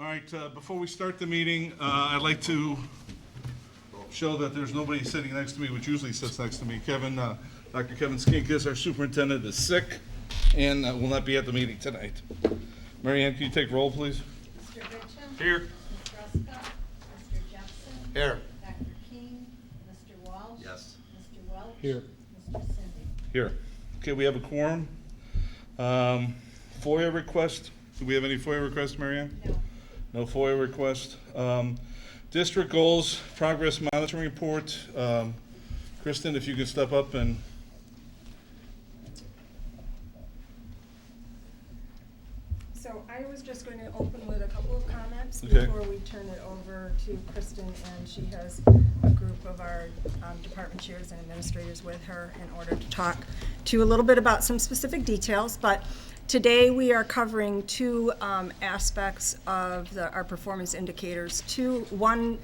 All right, before we start the meeting, I'd like to show that there's nobody sitting next to me, which usually sits next to me. Dr. Kevin Skinkus, our superintendent, is sick and will not be at the meeting tonight. Mary Ann, can you take roll, please? Mr. Gryczan? Here. Ms. Hruska? Mr. Jepson? Here. Dr. King? Mr. Walsh? Yes. Mr. Welch? Here. Mr. Cindy? Here. Okay, we have a quorum. FOIA request. Do we have any FOIA requests, Mary Ann? No. No FOIA request. District goals, progress monitoring report. Kristin, if you could step up and. So I was just going to open with a couple of comments Okay. before we turn it over to Kristin, and she has a group of our department chairs and administrators with her in order to talk to you a little bit about some specific details. But today we are covering two aspects of our performance indicators. One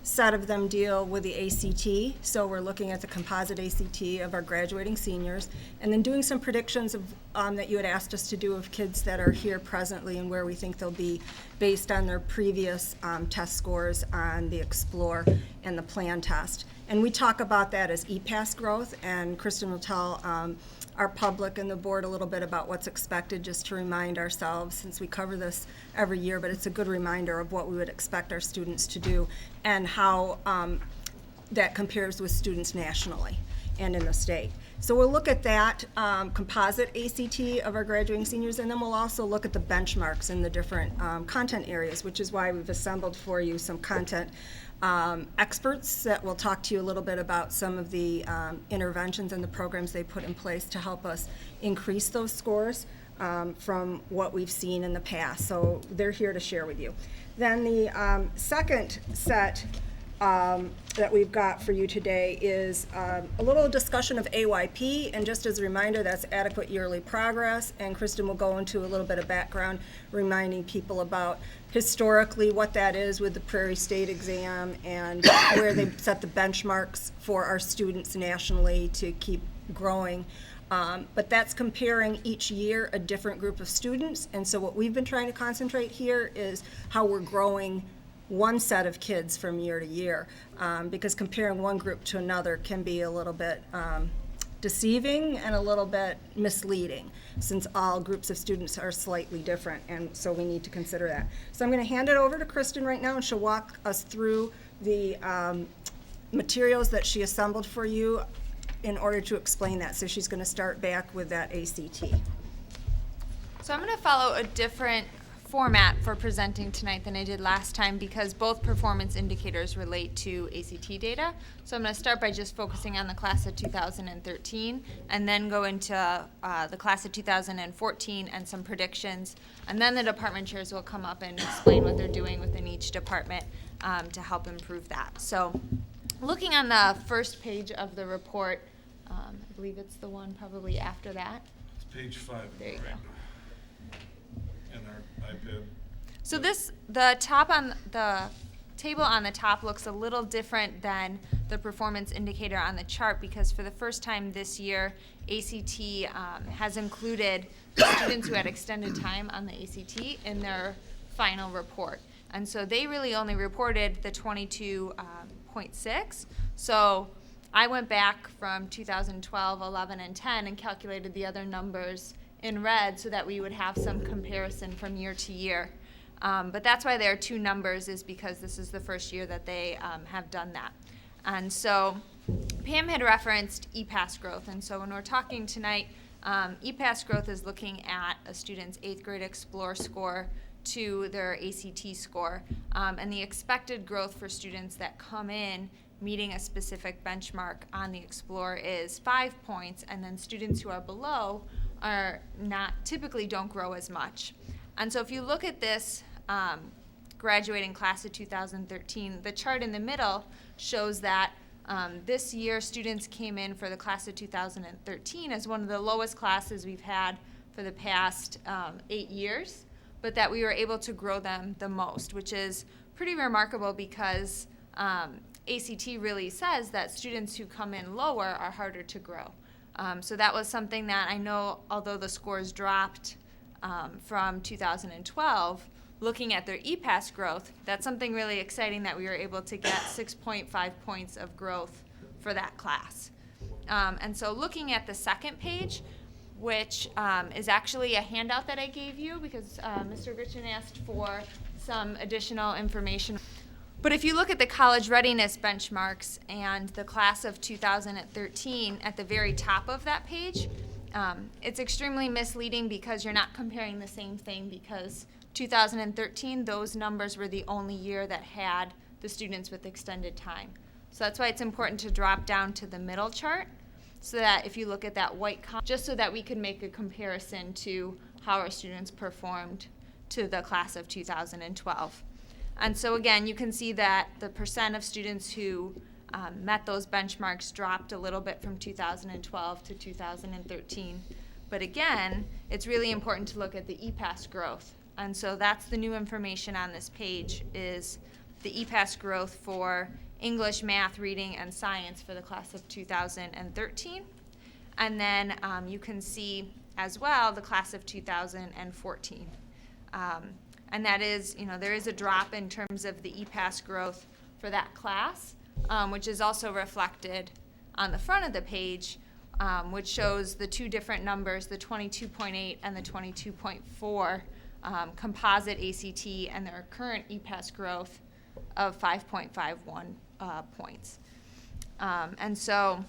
set of them deal with the ACT, so we're looking at the composite ACT of our graduating seniors, and then doing some predictions of that you had asked us to do of kids that are here presently and where we think they'll be based on their previous test scores on the Explore and the Plan test. And we talk about that as EPAS growth, and Kristin will tell our public and the board a little bit about what's expected, just to remind ourselves, since we cover this every year, but it's a good reminder of what we would expect our students to do and how that compares with students nationally and in the state. So we'll look at that composite ACT of our graduating seniors, and then we'll also look at the benchmarks in the different content areas, which is why we've assembled for you some content experts that will talk to you a little bit about some of the interventions and the programs they put in place to help us increase those scores from what we've seen in the past. So they're here to share with you. Then the second set that we've got for you today is a little discussion of AYP, and just as a reminder, that's adequate yearly progress, and Kristin will go into a little bit of background reminding people about historically what that is with the Prairie State exam and where they set the benchmarks for our students nationally to keep growing. But that's comparing each year a different group of students, and so what we've been trying to concentrate here is how we're growing one set of kids from year to year, because comparing one group to another can be a little bit deceiving and a little bit misleading, since all groups of students are slightly different, and so we need to consider that. So I'm going to hand it over to Kristin right now, and she'll walk us through the materials that she assembled for you in order to explain that. So she's going to start back with that ACT. So I'm going to follow a different format for presenting tonight than I did last time, because both performance indicators relate to ACT data. So I'm going to start by just focusing on the class of 2013 and then go into the class of 2014 and some predictions. And then the department chairs will come up and explain what they're doing within each department to help improve that. So looking on the first page of the report, I believe it's the one probably after that. It's page 5. There you go. In our iPad. So the table on the top looks a little different than the performance indicator on the chart, because for the first time this year, ACT has included students who had extended time on the ACT in their final report. And so they really only reported the 22.6. So I went back from 2012, 11, and 10 and calculated the other numbers in red so that we would have some comparison from year to year. But that's why there are two numbers, is because this is the first year that they have done that. And so Pam had referenced EPAS growth, and so when we're talking tonight, EPAS growth is looking at a student's 8th grade Explore score to their ACT score, and the expected growth for students that come in meeting a specific benchmark on the Explore is 5 points, and then students who are below are not, typically don't grow as much. And so if you look at this graduating class of 2013, the chart in the middle shows that this year students came in for the class of 2013 as one of the lowest classes we've had for the past 8 years, but that we were able to grow them the most, which is pretty remarkable, because ACT really says that students who come in lower are harder to grow. So that was something that I know, although the scores dropped from 2012, looking at their EPAS growth, that's something really exciting that we were able to get 6.5 points of growth for that class. And so looking at the second page, which is actually a handout that I gave you because Mr. Gryczan asked for some additional information. But if you look at the college readiness benchmarks and the class of 2013 at the very top of that page, it's extremely misleading because you're not comparing the same thing, because 2013, those numbers were the only year that had the students with extended time. So that's why it's important to drop down to the middle chart, so that if you look at that white column, just so that we could make a comparison to how our students performed to the class of 2012. And so again, you can see that the percent of students who met those benchmarks dropped a little bit from 2012 to 2013. But again, it's really important to look at the EPAS growth. And so that's the new information on this page, is the EPAS growth for English, math, reading, and science for the class of 2013. And then you can see as well the class of 2014. And that is, there is a drop in terms of the EPAS growth for that class, which is also reflected on the front of the page, which shows the two different numbers, the 22.8 and the 22.4 composite ACT, and their current EPAS growth of 5.51 points. And so,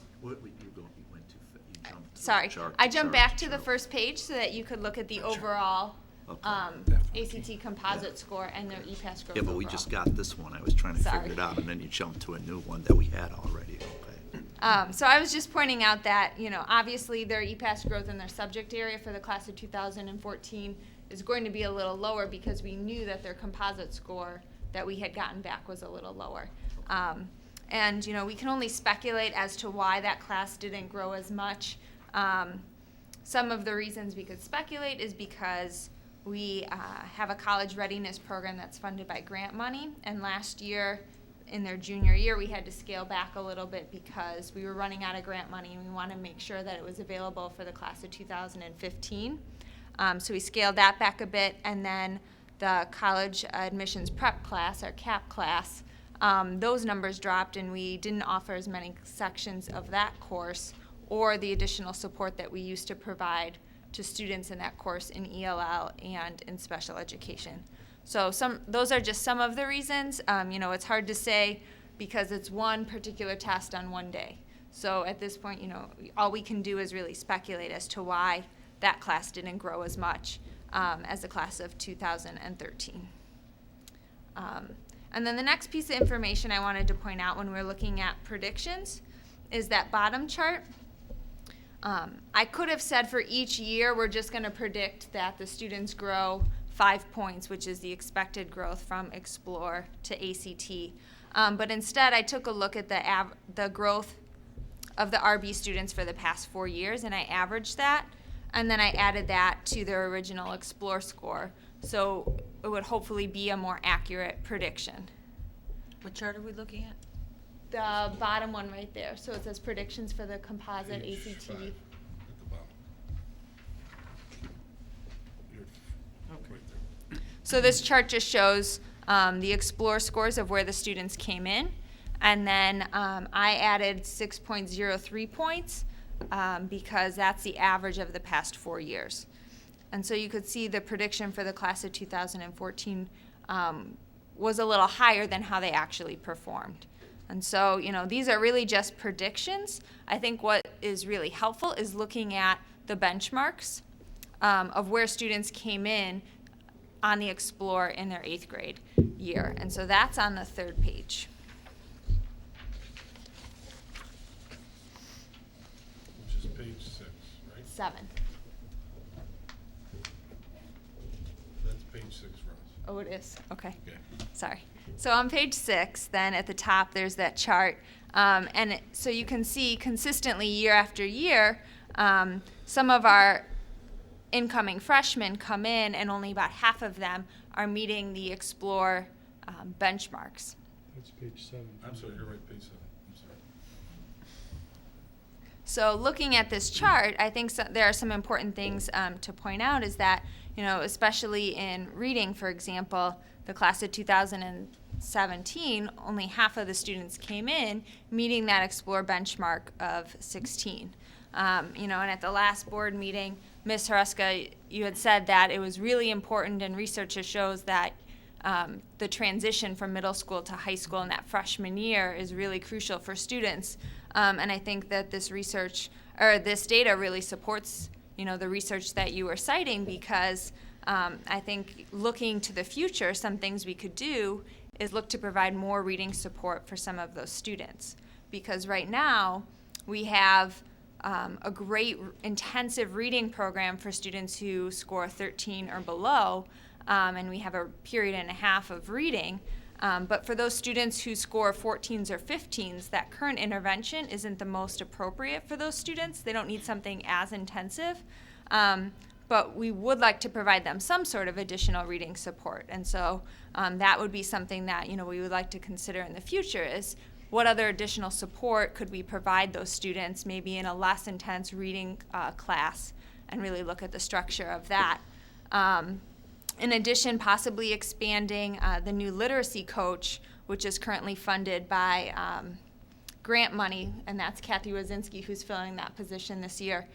sorry, I jumped back to the first page so that you could look at the overall ACT composite score and their EPAS growth. Yeah, but we overall. just got this one. I was trying to Sorry. figure it out, and then you jumped to a new one that we had already. Okay. So I was just pointing out that, obviously their EPAS growth in their subject area for the class of 2014 is going to be a little lower because we knew that their composite score that we had gotten back was a little lower. And, we can only speculate as to why that class didn't grow as much. Some of the reasons we could speculate is because we have a college readiness program that's funded by grant money, and last year, in their junior year, we had to scale back a little bit because we were running out of grant money, and we wanted to make sure that it was available for the class of 2015. So we scaled that back a bit, and then the college admissions prep class, our CAP class, those numbers dropped, and we didn't offer as many sections of that course or the additional support that we used to provide to students in that course in ELL and in special education. So those are just some of the reasons. It's hard to say because it's one particular test on one day. So at this point, all we can do is really speculate as to why that class didn't grow as much as the class of 2013. And then the next piece of information I wanted to point out when we're looking at predictions is that bottom chart. I could have said for each year we're just going to predict that the students grow 5 points, which is the expected growth from Explore to ACT. But instead I took a look at the growth of the RB students for the past 4 years, and I averaged that, and then I added that to their original Explore score. So it would hopefully be a more accurate prediction. What chart are we looking at? The bottom one right there. So it says predictions for the composite Page ACT. 5 at the bottom. Right there. So this chart just shows the Explore scores of where the students came in. And then I added 6.03 points because that's the average of the past 4 years. And so you could see the prediction for the class of 2014 was a little higher than how they actually performed. And so, these are really just predictions. I think what is really helpful is looking at the benchmarks of where students came in on the Explore in their 8th grade year. And so that's on the third page. Which is page 6, right? 7. That's page 6 for us. Oh, it is? Okay. Okay. Sorry. So on page 6, then at the top, there's that chart. So you can see consistently year after year, some of our incoming freshmen come in, and only about half of them are meeting the Explore benchmarks. That's page 7. I'm sorry, you're right, page 7. I'm sorry. So looking at this chart, I think there are some important things to point out is that, especially in reading, for example, the class of 2017, only half of the students came in meeting that Explore benchmark of 16. And at the last board meeting, Ms. Hruska, you had said that it was really important, and research shows that the transition from middle school to high school in that freshman year is really crucial for students. And I think that this data really supports, the research that you were citing, because I think looking to the future, some things we could do is look to provide more reading support for some of those students. Because right now, we have a great intensive reading program for students who score 13 or below, and we have a period and a half of reading. But for those students who score 14s or 15s, that current intervention isn't the most appropriate for those students. They don't need something as intensive. But we would like to provide them some sort of additional reading support. And so that would be something that we would like to consider in the future, is what other additional support could we provide those students, maybe in a less intense reading class, and really look at the structure of that. In addition, possibly expanding the new literacy coach, which is currently funded by grant money, and that's Kathy Wazinski who's filling that position this year,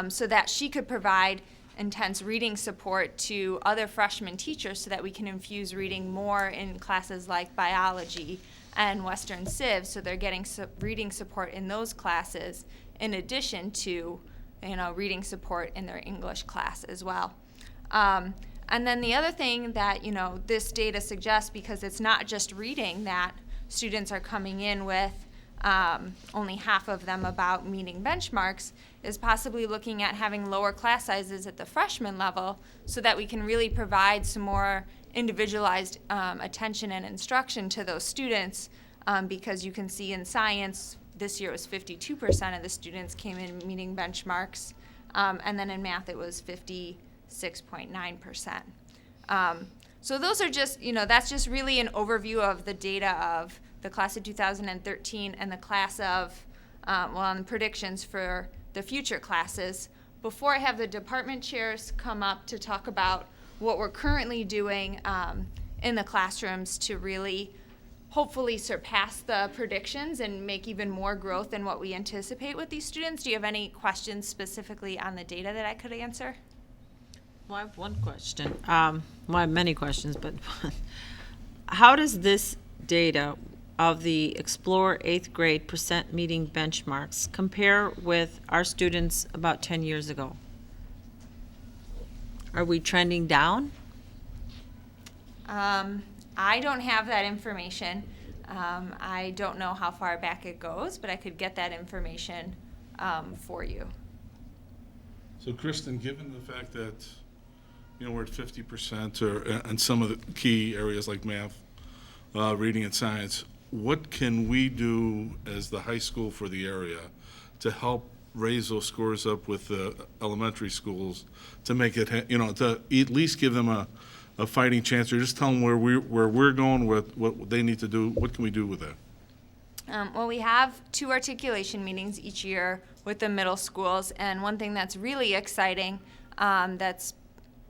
so that she could provide intense reading support to other freshman teachers so that we can infuse reading more in classes like biology and Western Civ, so they're getting reading support in those classes in addition to reading support in their English class as well. And then the other thing that this data suggests, because it's not just reading that students are coming in with, only half of them about meeting benchmarks, is possibly looking at having lower class sizes at the freshman level so that we can really provide some more individualized attention and instruction to those students, because you can see in science this year it was 52% of the students came in meeting benchmarks, and then in math it was 56.9%. So those are just, that's just really an overview of the data of the class of 2013 and the class of, and predictions for the future classes. Before I have the department chairs come up to talk about what we're currently doing in the classrooms to really hopefully surpass the predictions and make even more growth than what we anticipate with these students, do you have any questions specifically on the data that I could answer? Well, I have one question. I have many questions, but how does this data of the Explore 8th grade percent meeting benchmarks compare with our students about 10 years ago? Are we trending down? I don't have that information. I don't know how far back it goes, but I could get that information for you. So Kristin, given the fact that we're at 50% or in some of the key areas like math, reading, and science, what can we do as the high school for the area to help raise those scores up with the elementary schools to make it, to at least give them a fighting chance, or just tell them where we're going, what they need to do? What can we do with that? Well, we have 2 articulation meetings each year with the middle schools, and one thing that's really exciting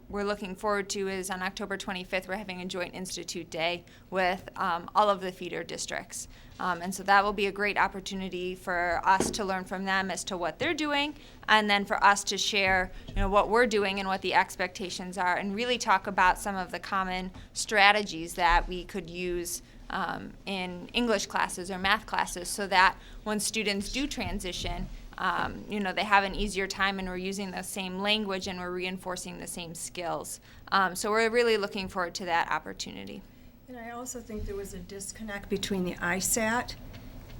we're looking forward to is on October 25th, we're having a joint institute day with all of the feeder districts. And so that will be a great opportunity for us to learn from them as to what they're doing, and then for us to share what we're doing and what the expectations are, and really talk about some of the common strategies that we could use in English classes or math classes, so that when students do transition, they have an easier time, and we're using the same language and we're reinforcing the same skills. So we're really looking forward to that opportunity. And I also think there was a disconnect between the ISAT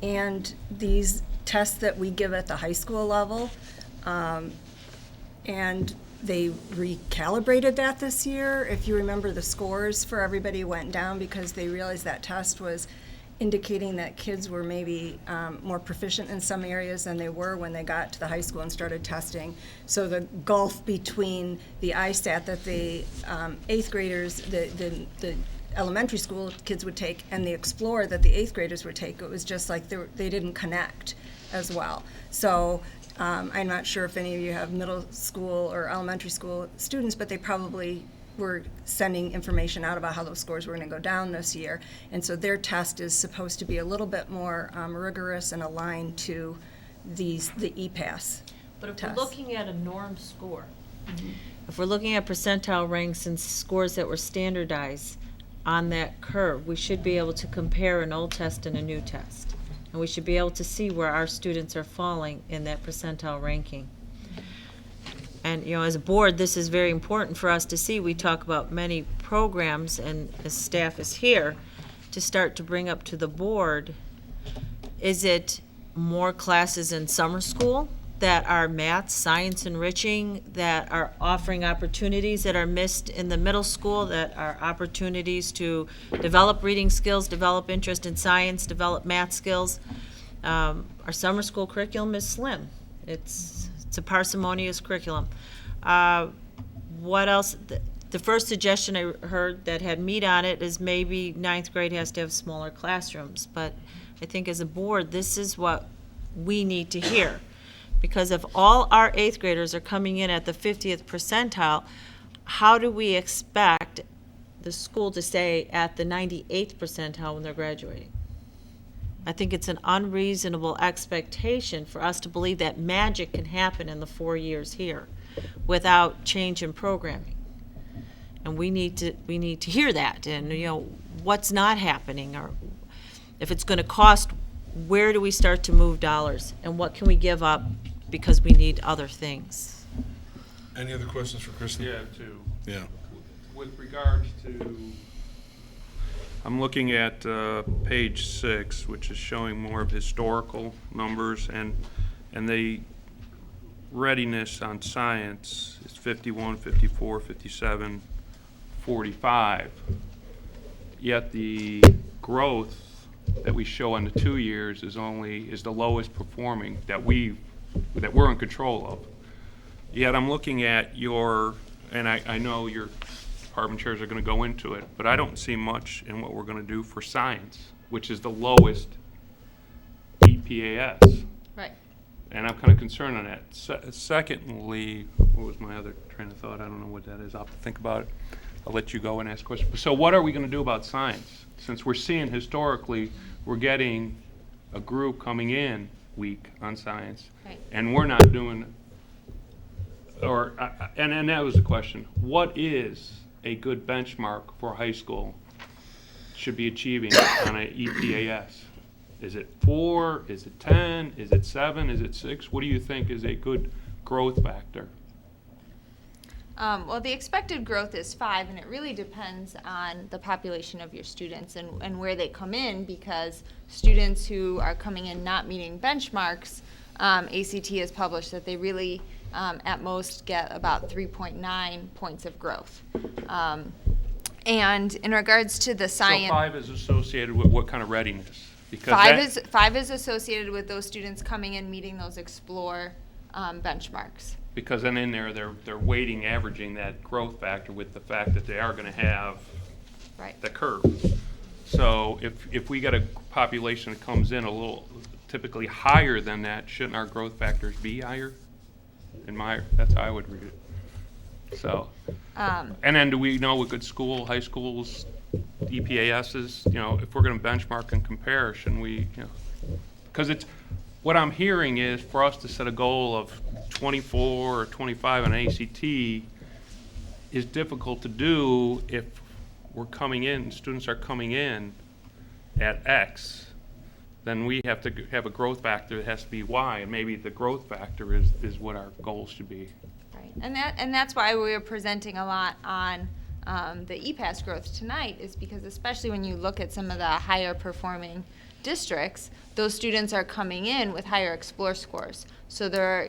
and these tests that we give at the high school level. And they recalibrated that this year. If you remember, the scores for everybody went down because they realized that test was indicating that kids were maybe more proficient in some areas than they were when they got to the high school and started testing. So the gulf between the ISAT that the 8th graders, the elementary school kids would take, and the Explore that the 8th graders would take, it was just like they didn't connect as well. So I'm not sure if any of you have middle school or elementary school students, but they probably were sending information out about how those scores were going to go down this year. And so their test is supposed to be a little bit more rigorous and aligned to the EPAS. But if test. we're looking at a norm score, if we're looking at percentile ranks and scores that were standardized on that curve, we should be able to compare an old test and a new test. And we should be able to see where our students are falling in that percentile ranking. And, you know, as a board, this is very important for us to see. We talk about many programs, and as staff is here, to start to bring up to the board, is it more classes in summer school that are math, science enriching, that are offering opportunities that are missed in the middle school, that are opportunities to develop reading skills, develop interest in science, develop math skills? Our summer school curriculum is slim. It's a parsimonious curriculum. What else? The first suggestion I heard that had meat on it is maybe ninth grade has to have smaller classrooms. But I think as a board, this is what we need to hear. Because if all our eighth graders are coming in at the 50th percentile, how do we expect the school to stay at the 98th percentile when they're graduating? I think it's an unreasonable expectation for us to believe that magic can happen in the 4 years here without change in programming. And we need to hear that, and you know what's not happening, or if it's going to cost, where do we start to move dollars, and what can we give up because we need other things? Any other questions for Kristin? Yeah, too. Yeah. With regards to, I'm looking at page 6, which is showing more of historical numbers, and the readiness on science is 51, 54, 57, 45. Yet the growth that we show on the 2 years is the lowest performing that we're in control of. Yet I'm looking at your, and I know your department chairs are going to go into it, but I don't see much in what we're going to do for science, which is the lowest EPAS. Right. And I'm kind of concerned on that. Secondly, what was my other train of thought? I don't know what that is. I'll have to think about it. I'll let you go and ask questions. So what are we going to do about science? Since we're seeing historically, we're getting a group coming in weak on science, Right. and we're not doing, and that was the question. What is a good benchmark for high school should be achieving on an EPAS? Is it 4? Is it 10? Is it 7? Is it 6? What do you think is a good growth factor? Well, the expected growth is 5, and it really depends on the population of your students and where they come in, because students who are coming in not meeting benchmarks, ACT has published that they really at most get about 3.9 points of growth. And in regards to the science... So 5 is associated with what kind of readiness? Because 5 is associated with those students coming in meeting those Explore benchmarks. Because then in there, they're weighting, averaging that growth factor with the fact that they are going to have Right. the curve. So if we get a population that comes in a little typically higher than that, shouldn't our growth factors be higher? That's how I would read it. So, and then do we know what good school, high schools, EPASs, if we're going to benchmark and compare, shouldn't we, because what I'm hearing is for us to set a goal of 24 or 25 on ACT is difficult to do if we're coming in, students are coming in at X, then we have to have a growth factor that has to be Y, and maybe the growth factor is what our goal should be. Right. And that's why we are presenting a lot on the EPAS growth tonight, is because especially when you look at some of the higher performing districts, those students are coming in with higher Explore scores. So they're,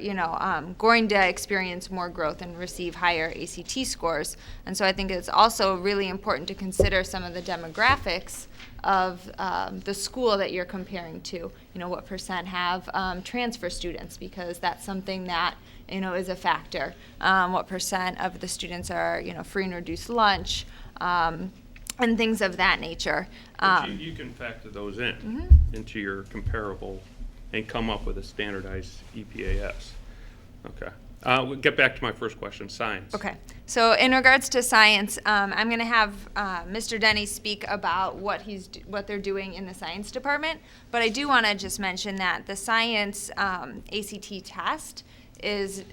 going to experience more growth and receive higher ACT scores. And so I think it's also really important to consider some of the demographics of the school that you're comparing to. What percent have transfer students, because that's something that, is a factor. What percent of the students are, free and reduced lunch, and things of that nature. But you can factor those in into your comparable and come up with a standardized EPAS. Okay. We'll get back to my first question, science. Okay, so in regards to science, I'm going to have Mr. Denny speak about what they're doing in the science department, but I do want to just mention that the science ACT test is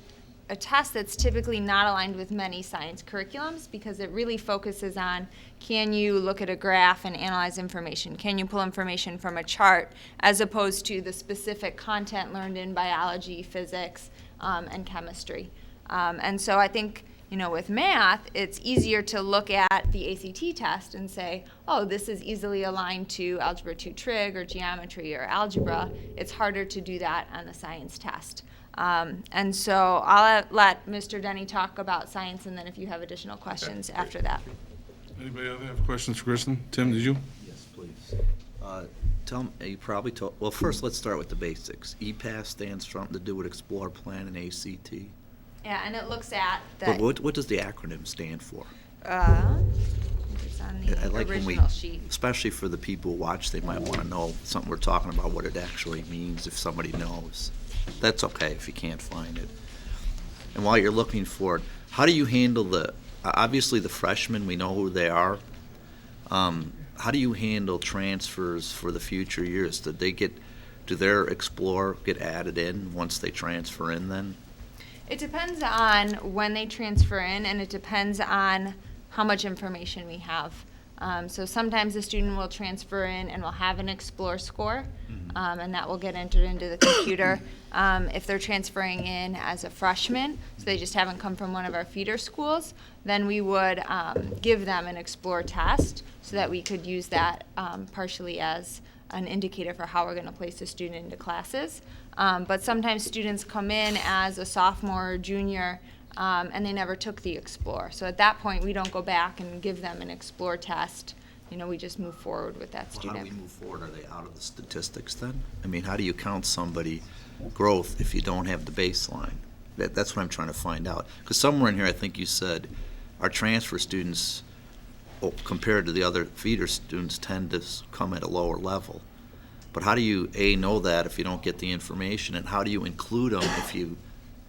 a test that's typically not aligned with many science curriculums because it really focuses on, can you look at a graph and analyze information? Can you pull information from a chart, as opposed to the specific content learned in biology, physics, and chemistry. And so I think, with math, it's easier to look at the ACT test and say, oh, this is easily aligned to Algebra 2 trig or geometry or algebra. It's harder to do that on the science test. And so I'll let Mr. Denny talk about science, and then if you have additional questions after that. Anybody other have questions for Kristin? Tim, did you? Yes, please. Tell me, you probably told, well, first, let's start with the basics. EPAS stands for something to do with Explore, Plan, and ACT. Yeah, and it looks at But the, what does the acronym stand for? it's on I the like when we, original sheet. especially for the people who watch, they might want to know something we're talking about, what it actually means, if somebody knows. That's okay if you can't find it. And while you're looking for it, how do you handle obviously the freshmen, we know who they are. How do you handle transfers for the future years? Do their Explore get added in once they transfer in then? It depends on when they transfer in, and it depends on how much information we have. So sometimes the student will transfer in and will have an Explore score, and that will get entered into the computer. If they're transferring in as a freshman, so they just haven't come from one of our feeder schools, then we would give them an Explore test so that we could use that partially as an indicator for how we're going to place a student into classes. But sometimes students come in as a sophomore or junior, and they never took the Explore. So at that point, we don't go back and give them an Explore test. We just move forward with that Well, student. how do we move forward? Are they out of the statistics then? I mean, how do you count somebody growth if you don't have the baseline? That's what I'm trying to find out. Because somewhere in here, I think you said our transfer students, compared to the other feeder students, tend to come at a lower level. But how do you, A, know that if you don't get the information, and how do you include them if you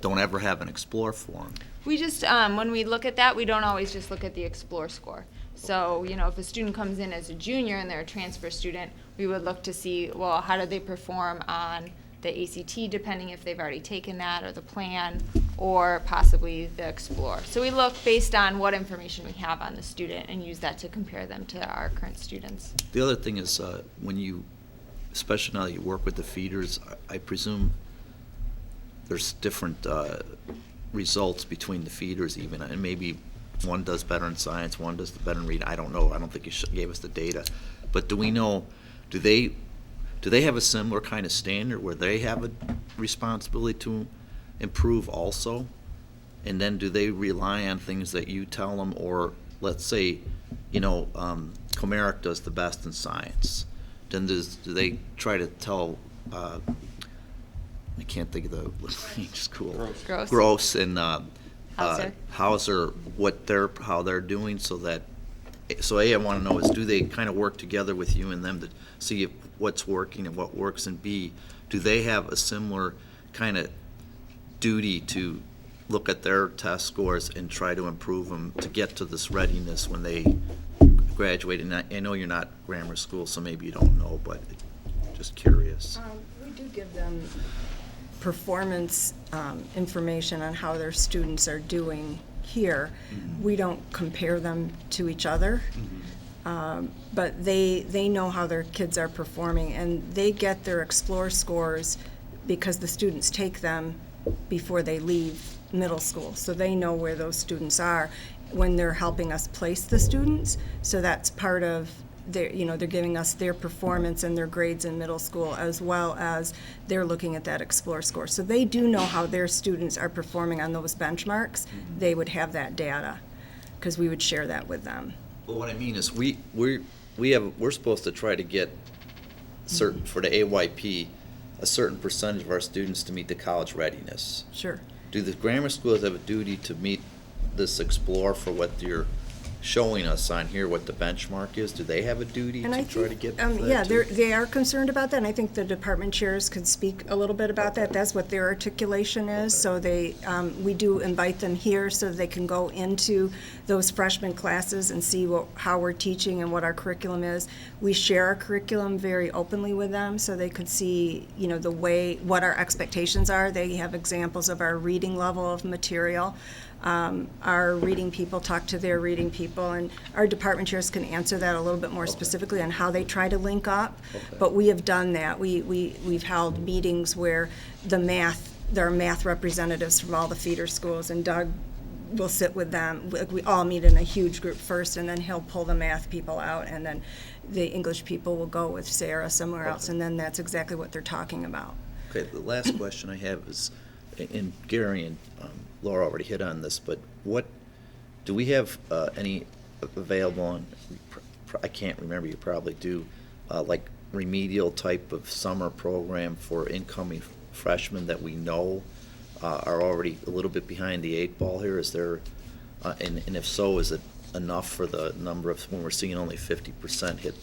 don't ever have an Explore form? We just, when we look at that, we don't always just look at the Explore score. So, if a student comes in as a junior and they're a transfer student, we would look to see, well, how do they perform on the ACT, depending if they've already taken that, or the plan, or possibly the Explore. So we look based on what information we have on the student and use that to compare them to our current students. The other thing is, when you, especially now that you work with the feeders, I presume there's different results between the feeders even, and maybe one does better in science, one does better in reading. I don't know. I don't think you gave us the data. But do we know, do they have a similar kind of standard where they have a responsibility to improve also? And then do they rely on things that you tell them? Or let's say, Comeric does the best in science. Then do they try to tell, I can't think of the school. Gross and Hauser. how they're doing, so A, I want to know is, do they kind of work together with you and them to see what's working and what works, and B, do they have a similar kind of duty to look at their test scores and try to improve them to get to this readiness when they graduate? And I know you're not grammar school, so maybe you don't know, but just curious. We do give them performance information on how their students are doing here. Mm-hmm. We don't compare them to each other, but they know how their kids are performing, and they get their Explore scores because the students take them before they leave middle school. So they know where those students are when they're helping us place the students. So that's part of their, they're giving us their performance and their grades in middle school, as well as they're looking at that Explore score. So they do know how their students are performing on those benchmarks. They would have that data because we would share that with them. Well, what I mean is we're supposed to try to get certain, for the AYP, a certain percentage of our students to meet the college readiness. Sure. Do the grammar schools have a duty to meet this Explore for what your showing us on here what the benchmark is. Do they have a duty And I to try to think, get yeah, that too? they are concerned about that, and I think the department chairs could speak a little bit about that. That's what their articulation is, so we do invite them here so they can go into those freshman classes and see how we're teaching and what our curriculum is. We share our curriculum very openly with them, so they could see, what our expectations are. They have examples of our reading level of material. Our reading people talk to their reading people, and our department chairs can answer that a little bit more specifically on how they try to link up. But we have done that. We've held meetings where there are math representatives from all the feeder schools, and Doug will sit with them. We all meet in a huge group first, and then he'll pull the math people out, and then the English people will go with Sarah somewhere else, and then that's exactly what they're talking about. Okay, the last question I have is, and Garry and Laura already hit on this, but do we have any available on, I can't remember, you probably do, like remedial type of summer program for incoming freshmen that we know are already a little bit behind the 8 ball here? Is there, and if so, is it enough for the number of, when we're seeing only 50% hit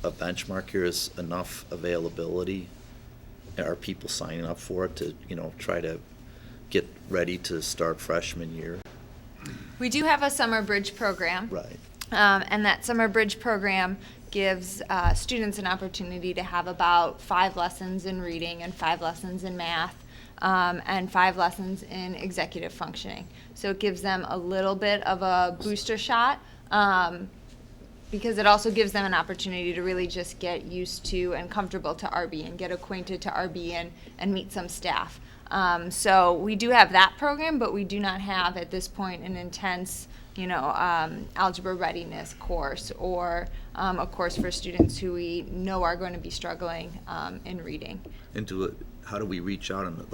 a benchmark here, is enough availability? Are people signing up for it to, try to get ready to start freshman year? We do have a summer bridge program. Right. And that summer bridge program gives students an opportunity to have about 5 lessons in reading and 5 lessons in math and 5 lessons in executive functioning. So it gives them a little bit of a booster shot because it also gives them an opportunity to really just get used to and comfortable to RB and get acquainted to RB and meet some staff. So we do have that program, but we do not have at this point an intense, algebra readiness course or a course for students who we know are going to be struggling in reading. And how do we reach out and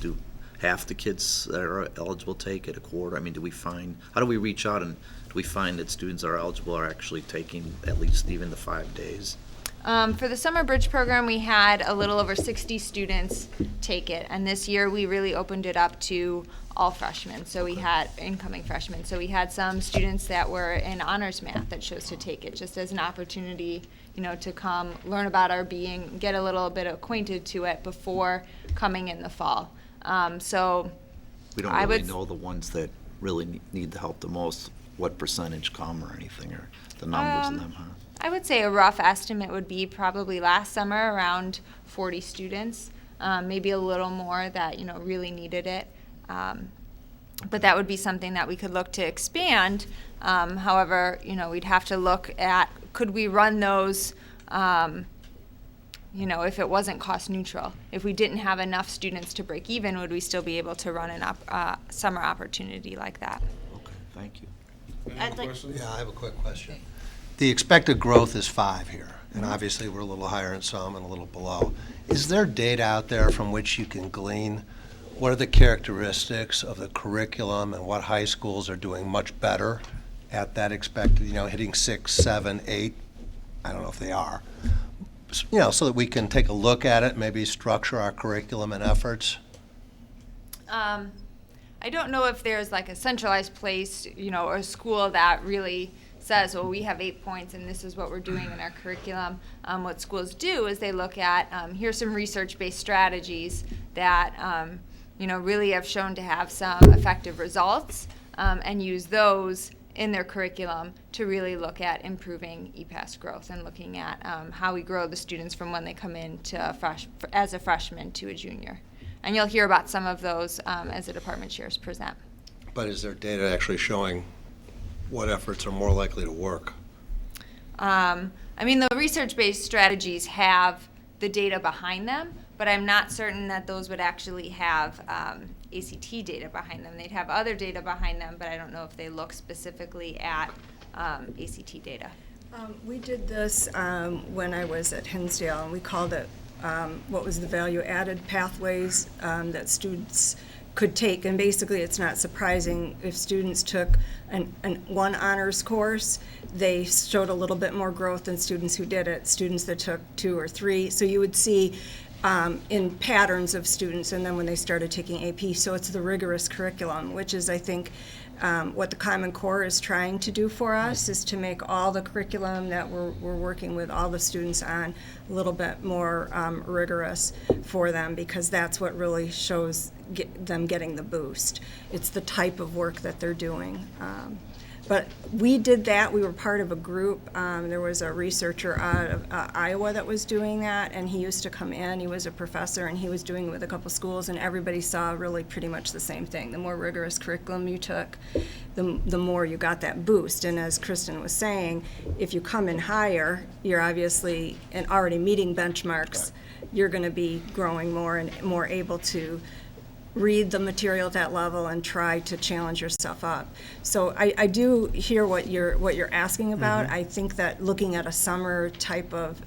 do half the kids that are eligible take it, a quarter? I mean, how do we reach out and do we find that students that are eligible are actually taking at least even the 5 days? For the summer bridge program, we had a little over 60 students take it, and this year we really opened it up to all freshmen. So we had incoming freshmen. So we had some students that were in honors math that chose to take it just as an opportunity, to come learn about RB and get a little bit acquainted to it before coming in the fall. So We don't really know the ones that really need the help the most, what percentage come or anything, or the numbers of them, huh? I would say a rough estimate would be probably last summer around 40 students, maybe a little more that really needed it. But that would be something that we could look to expand. However, we'd have to look at, could we run those, if it wasn't cost neutral? If we didn't have enough students to break even, would we still be able to run a summer opportunity like that? Okay, thank you. Any other questions? Yeah, I have a quick question. The expected growth is 5 here, and obviously we're a little higher in some and a little below. Is there data out there from which you can glean what are the characteristics of the curriculum and what high schools are doing much better at that expected, hitting 6, 7, 8? I don't know if they are. So that we can take a look at it, maybe structure our curriculum and efforts? I don't know if there's like a centralized place, or a school that really says, well, we have 8 points and this is what we're doing in our curriculum. What schools do is they look at, here's some research-based strategies that, really have shown to have some effective results, and use those in their curriculum to really look at improving EPAS growth and looking at how we grow the students from when they come in to as a freshman to a junior. And you'll hear about some of those as the department chairs present. But is there data actually showing what efforts are more likely to work? The research-based strategies have the data behind them, but I'm not certain that those would actually have ACT data behind them. They'd have other data behind them, but I don't know if they look specifically at ACT data. We did this when I was at Hinsdale, and we called it what was the value-added pathways that students could take. And basically, it's not surprising if students took one honors course, they showed a little bit more growth than students who did it, students that took 2 or 3. So you would see in patterns of students, and then when they started taking AP. So it's the rigorous curriculum, which is, I think, what the Common Core is trying to do for us is to make all the curriculum that we're working with all the students on a little bit more rigorous for them, because that's what really shows them getting the boost. It's the type of work that they're doing. But we did that. We were part of a group. There was a researcher out of Iowa that was doing that, and he used to come in. He was a professor, and he was doing it with a couple schools, and everybody saw really pretty much the same thing. The more rigorous curriculum you took, the more you got that boost. And as Kristin was saying, if you come in higher, you're obviously already meeting benchmarks. You're going to be growing more and more able to read the material at that level and try to challenge yourself up. So I do hear what you're asking about. I think that looking at a summer type of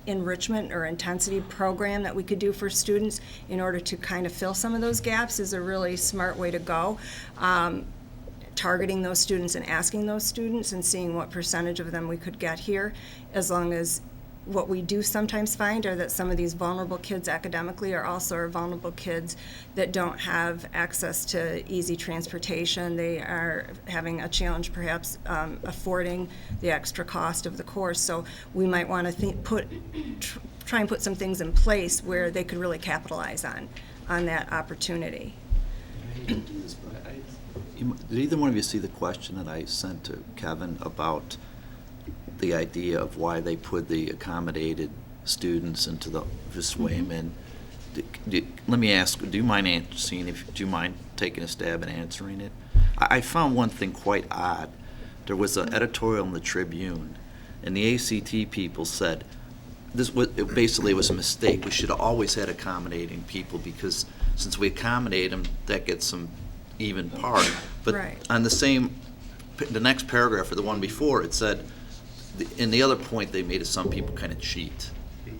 enrichment or intensity program that we could do for students in order to kind of fill some of those gaps is a really smart way to go. Targeting those students and asking those students and seeing what percentage of them we could get here, as long as what we do sometimes find are that some of these vulnerable kids academically are also vulnerable kids that don't have access to easy transportation. They are having a challenge perhaps affording the extra cost of the course. So we might want to try and put some things in place where they could really capitalize on that opportunity. Did either one of you see the question that I sent to Kevin about the idea of why they put the accommodated students into this way? Let me ask, do you mind taking a stab at answering it? I found one thing quite odd. There was an editorial in the Tribune, and the ACT people said it was a mistake. We should have always had accommodating people, because since we accommodate them, that gets some even part. But Right. on the next paragraph or the one before, it said, and the other point they made is some people kind of cheat.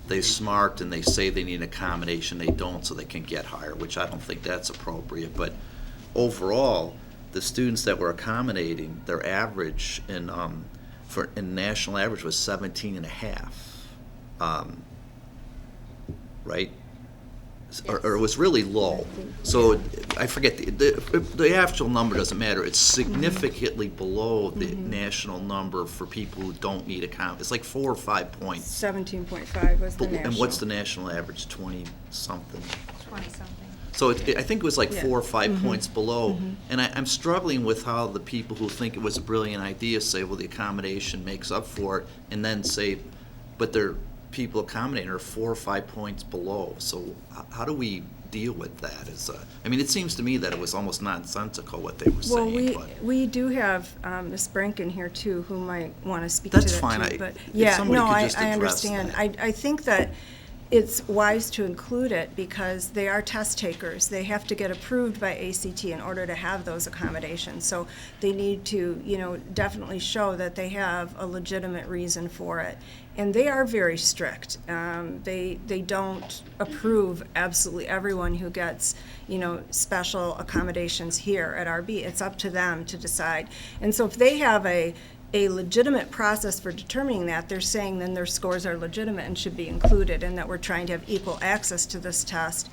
They're smart and they say they need accommodation, they don't, so they can get higher, which I don't think that's appropriate. But overall, the students that were accommodating, their average in national average was 17.5, right? Or it was really low. So I forget, the actual number doesn't matter. It's significantly below the national number for people who don't need accommodation. It's like 4 or 5 points. 17.5 was the national. And what's the national average? 20-something. 20-something. So I think it was like Yeah. 4 or 5 points below. And I'm struggling with how the people who think it was a brilliant idea say, well, the accommodation makes up for it, and then say, but they're people accommodating are 4 or 5 points below. So how do we deal with that? It seems to me that it was almost nonsensical what they were saying. Well, we do have Ms. Branken here too, who might want to speak That's to that fine. too. But If yeah, somebody no, could I just address understand. that. I think that it's wise to include it because they are test takers. They have to get approved by ACT in order to have those accommodations. So they need to, definitely show that they have a legitimate reason for it. And they are very strict. They don't approve absolutely everyone who gets, special accommodations here at RB. It's up to them to decide. And so if they have a legitimate process for determining that, they're saying then their scores are legitimate and should be included, and that we're trying to have equal access to this test.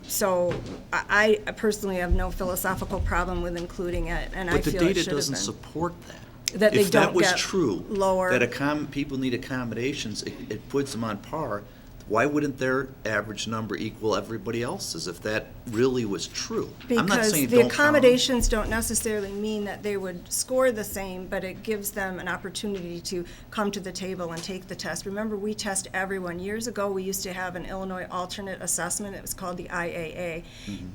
So I personally have no philosophical problem with including it, and I But the feel it data should have doesn't been. support that. That they If that don't was get true, lower. that people need accommodations, it puts them on par. Why wouldn't their average number equal everybody else's if that really was true? I'm not Because saying the don't count 'em. accommodations don't necessarily mean that they would score the same, but it gives them an opportunity to come to the table and take the test. Remember, we test everyone. Years ago, we used to have an Illinois alternate assessment. It was called the IAA.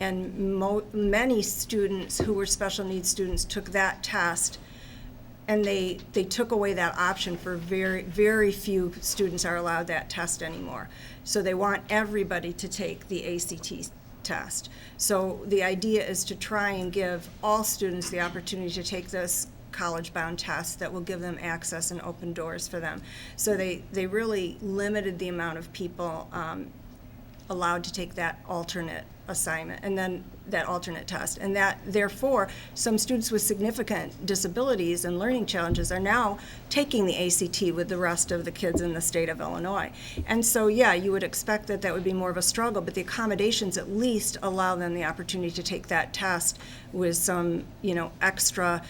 And many students who were special needs students took that test, and they took away that option for very, very few students are allowed that test anymore. So they want everybody to take the ACT test. So the idea is to try and give all students the opportunity to take this college-bound test that will give them access and open doors for them. So they really limited the amount of people allowed to take that alternate assignment, and then that alternate test. And that, therefore, some students with significant disabilities and learning challenges are now taking the ACT with the rest of the kids in the state of Illinois. And so, yeah, you would expect that that would be more of a struggle, but the accommodations at least allow them the opportunity to take that test with some, extra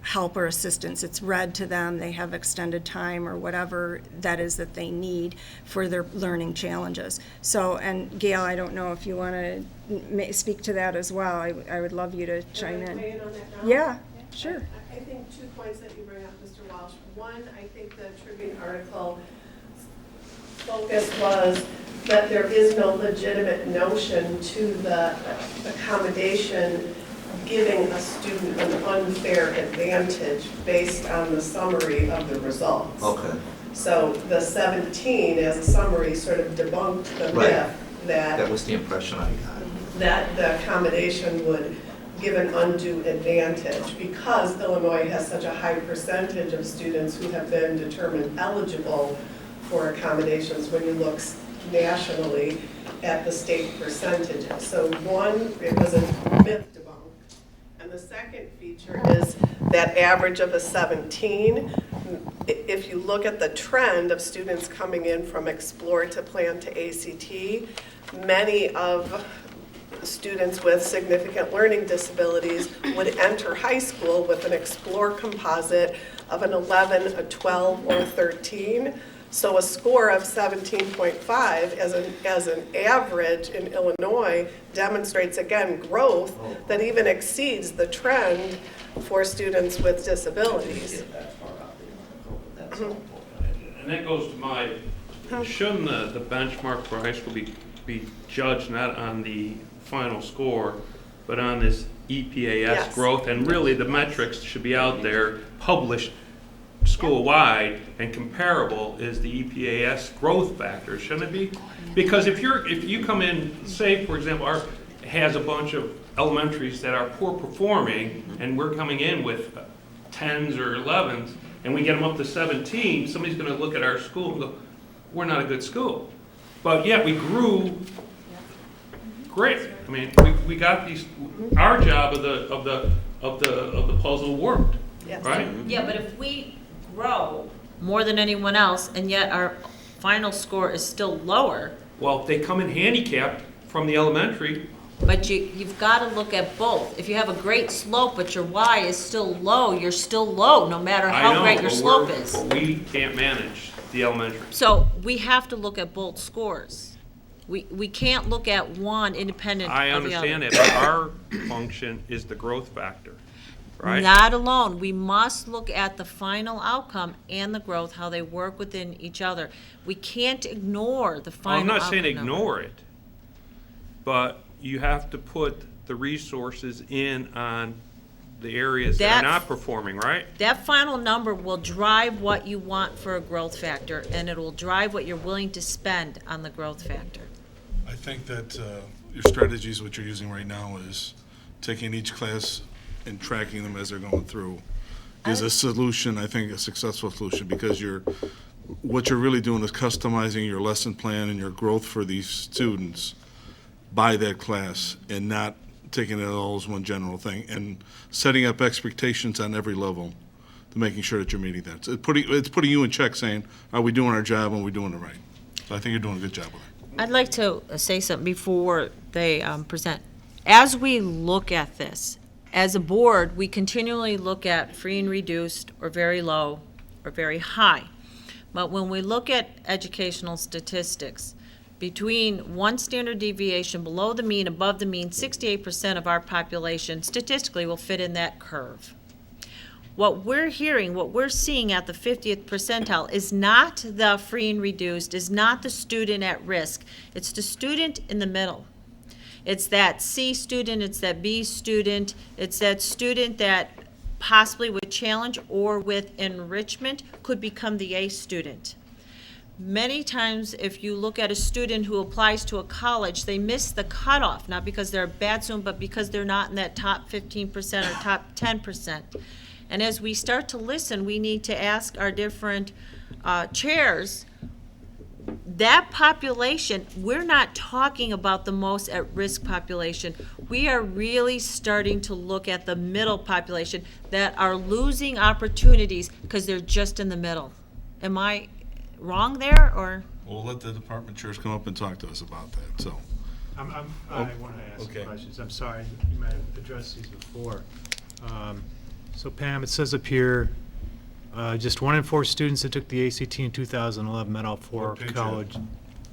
help or assistance. It's read to them, they have extended time or whatever that is that they need for their learning challenges. So, and Gail, I don't know if you want to speak to that as well. I would love you to chime in. Weigh in on that now? Yeah, sure. I think 2 points that you bring up, Mr. Walsh. One, I think the Tribune article focus was that there is no legitimate notion to the accommodation giving a student an unfair advantage based on the summary of the results. Okay. So the 17 as a summary sort of debunked the Right. myth That was the impression I got. that the accommodation would give an undue advantage because Illinois has such a high percentage of students who have been determined eligible for accommodations when you look nationally at the state percentages. So one, it was a myth debunked. And the second feature is that average of a 17. If you look at the trend of students coming in from Explore to Plan to ACT, many of students with significant learning disabilities would enter high school with an Explore composite of an 11, a 12, or a 13. So a score of 17.5 as an average in Illinois demonstrates, again, growth that even exceeds the trend for students with disabilities. And that goes to my, shouldn't the benchmark for high school be judged not on the final score, but on this EPAS Yes. growth? And really, the metrics should be out there, published school-wide and comparable is the EPAS growth factor, shouldn't it be? Because if you come in, say, for example, our has a bunch of elementaries that are poor performing, and we're coming in with 10s or 11s, and we get them up to 17, somebody's going to look at our school and go, we're not a good school. But yet we grew great. I mean, we got these, our job of the puzzle worked, Yes. right? Yeah, but if we grow more than anyone else, and yet our final score is still lower, Well, they come in handicapped from the elementary. but you've got to look at both. If you have a great slope, but your Y is still low, you're still low, no matter I how know, great your but slope is. but we can't manage the elementary. So we have to look at both scores. We can't look at one independent I of the other. understand it, but our function is the growth factor, right? Not alone. We must look at the final outcome and the growth, how they work within each other. We can't ignore the final I'm not outcome. saying number. ignore it, but you have to put the resources in on the areas that are That's- not performing, right? That final number will drive what you want for a growth factor, and it will drive what you're willing to spend on the growth factor. I think that your strategies, what you're using right now, is taking each class and tracking them as they're going through, is a solution, I think, a successful solution, because what you're really doing is customizing your lesson plan and your growth for these students by that class, and not taking it all as one general thing, and setting up expectations on every level to making sure that you're meeting that. So it's putting you in check, saying, are we doing our job and are we doing it right? So I think you're doing a good job with it. I'd like to say something before they present. As we look at this, as a board, we continually look at free and reduced, or very low, or very high. But when we look at educational statistics, between one standard deviation below the mean, above the mean, 68% of our population statistically will fit in that curve. What we're hearing, what we're seeing at the 50th percentile is not the free and reduced, is not the student at risk. It's the student in the middle. It's that C student, it's that B student, it's that student that possibly with challenge or with enrichment could become the A student. Many times, if you look at a student who applies to a college, they miss the cutoff, not because they're a bad student, but because they're not in that top 15% or top 10%. And as we start to listen, we need to ask our different chairs, that population, we're not talking about the most at-risk population. We are really starting to look at the middle population that are losing opportunities because they're just in the middle. Am I wrong there, or? We'll let the department chairs come up and talk to us about that, so. I want to ask okay. some questions. I'm sorry, you might have addressed these before. So Pam, it says up here, just 1 in 4 students that took the ACT in 2011 met all 4 What page college.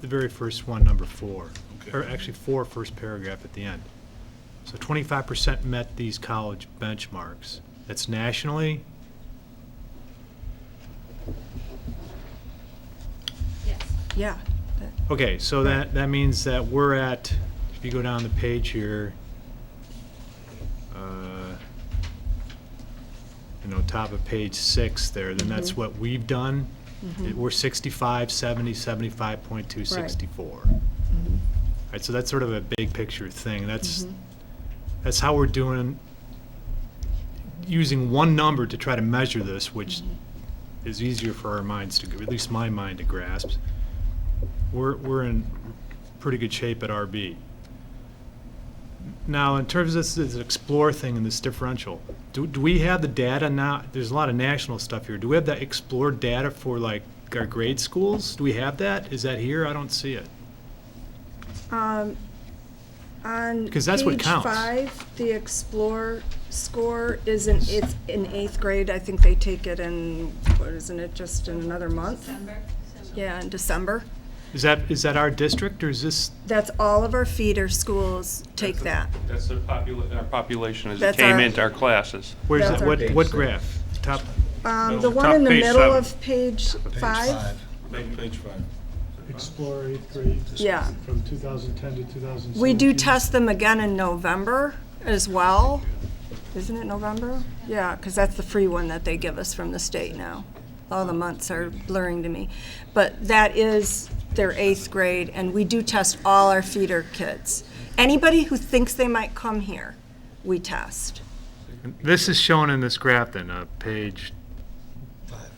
The very first one, number 4. Okay. Or actually 4, first paragraph at the end. So 25% met these college benchmarks. That's nationally? Yes. Yeah. Okay, so that means that we're at, if you go down the page here, top of page 6 there, then that's what we've done. We're 65, 70, 75.2, 64. Right, so that's sort of a big picture thing. That's how we're doing, using one number to try to measure this, which is easier for our minds to, at least my mind to grasp. We're in pretty good shape at RB. Now, in terms of this Explore thing and this differential, do we have the data now? There's a lot of national stuff here. Do we have that Explore data for like our grade schools? Do we have that? Is that here? I don't see it. On 'Cause that's what page counts. 5, the Explore score it's in 8th grade. I think they take it in, what isn't it, just in another month? December. Yeah, in December. Is that our district, or is this? That's all of our feeder schools take that. That's our population as it That's came our- into our classes. Where's That's that? our What graph? Top. The one Top in the page middle 7. of page 5. Page 5. Explore 8th grade. Yeah. From 2010 to 2017. We do test them again in November as well. Isn't it November? Yeah, because that's the free one that they give us from the state now. All the months are blurring to me. But that is their 8th grade, and we do test all our feeder kids. Anybody who thinks they might come here, we test. This is shown in this graph then,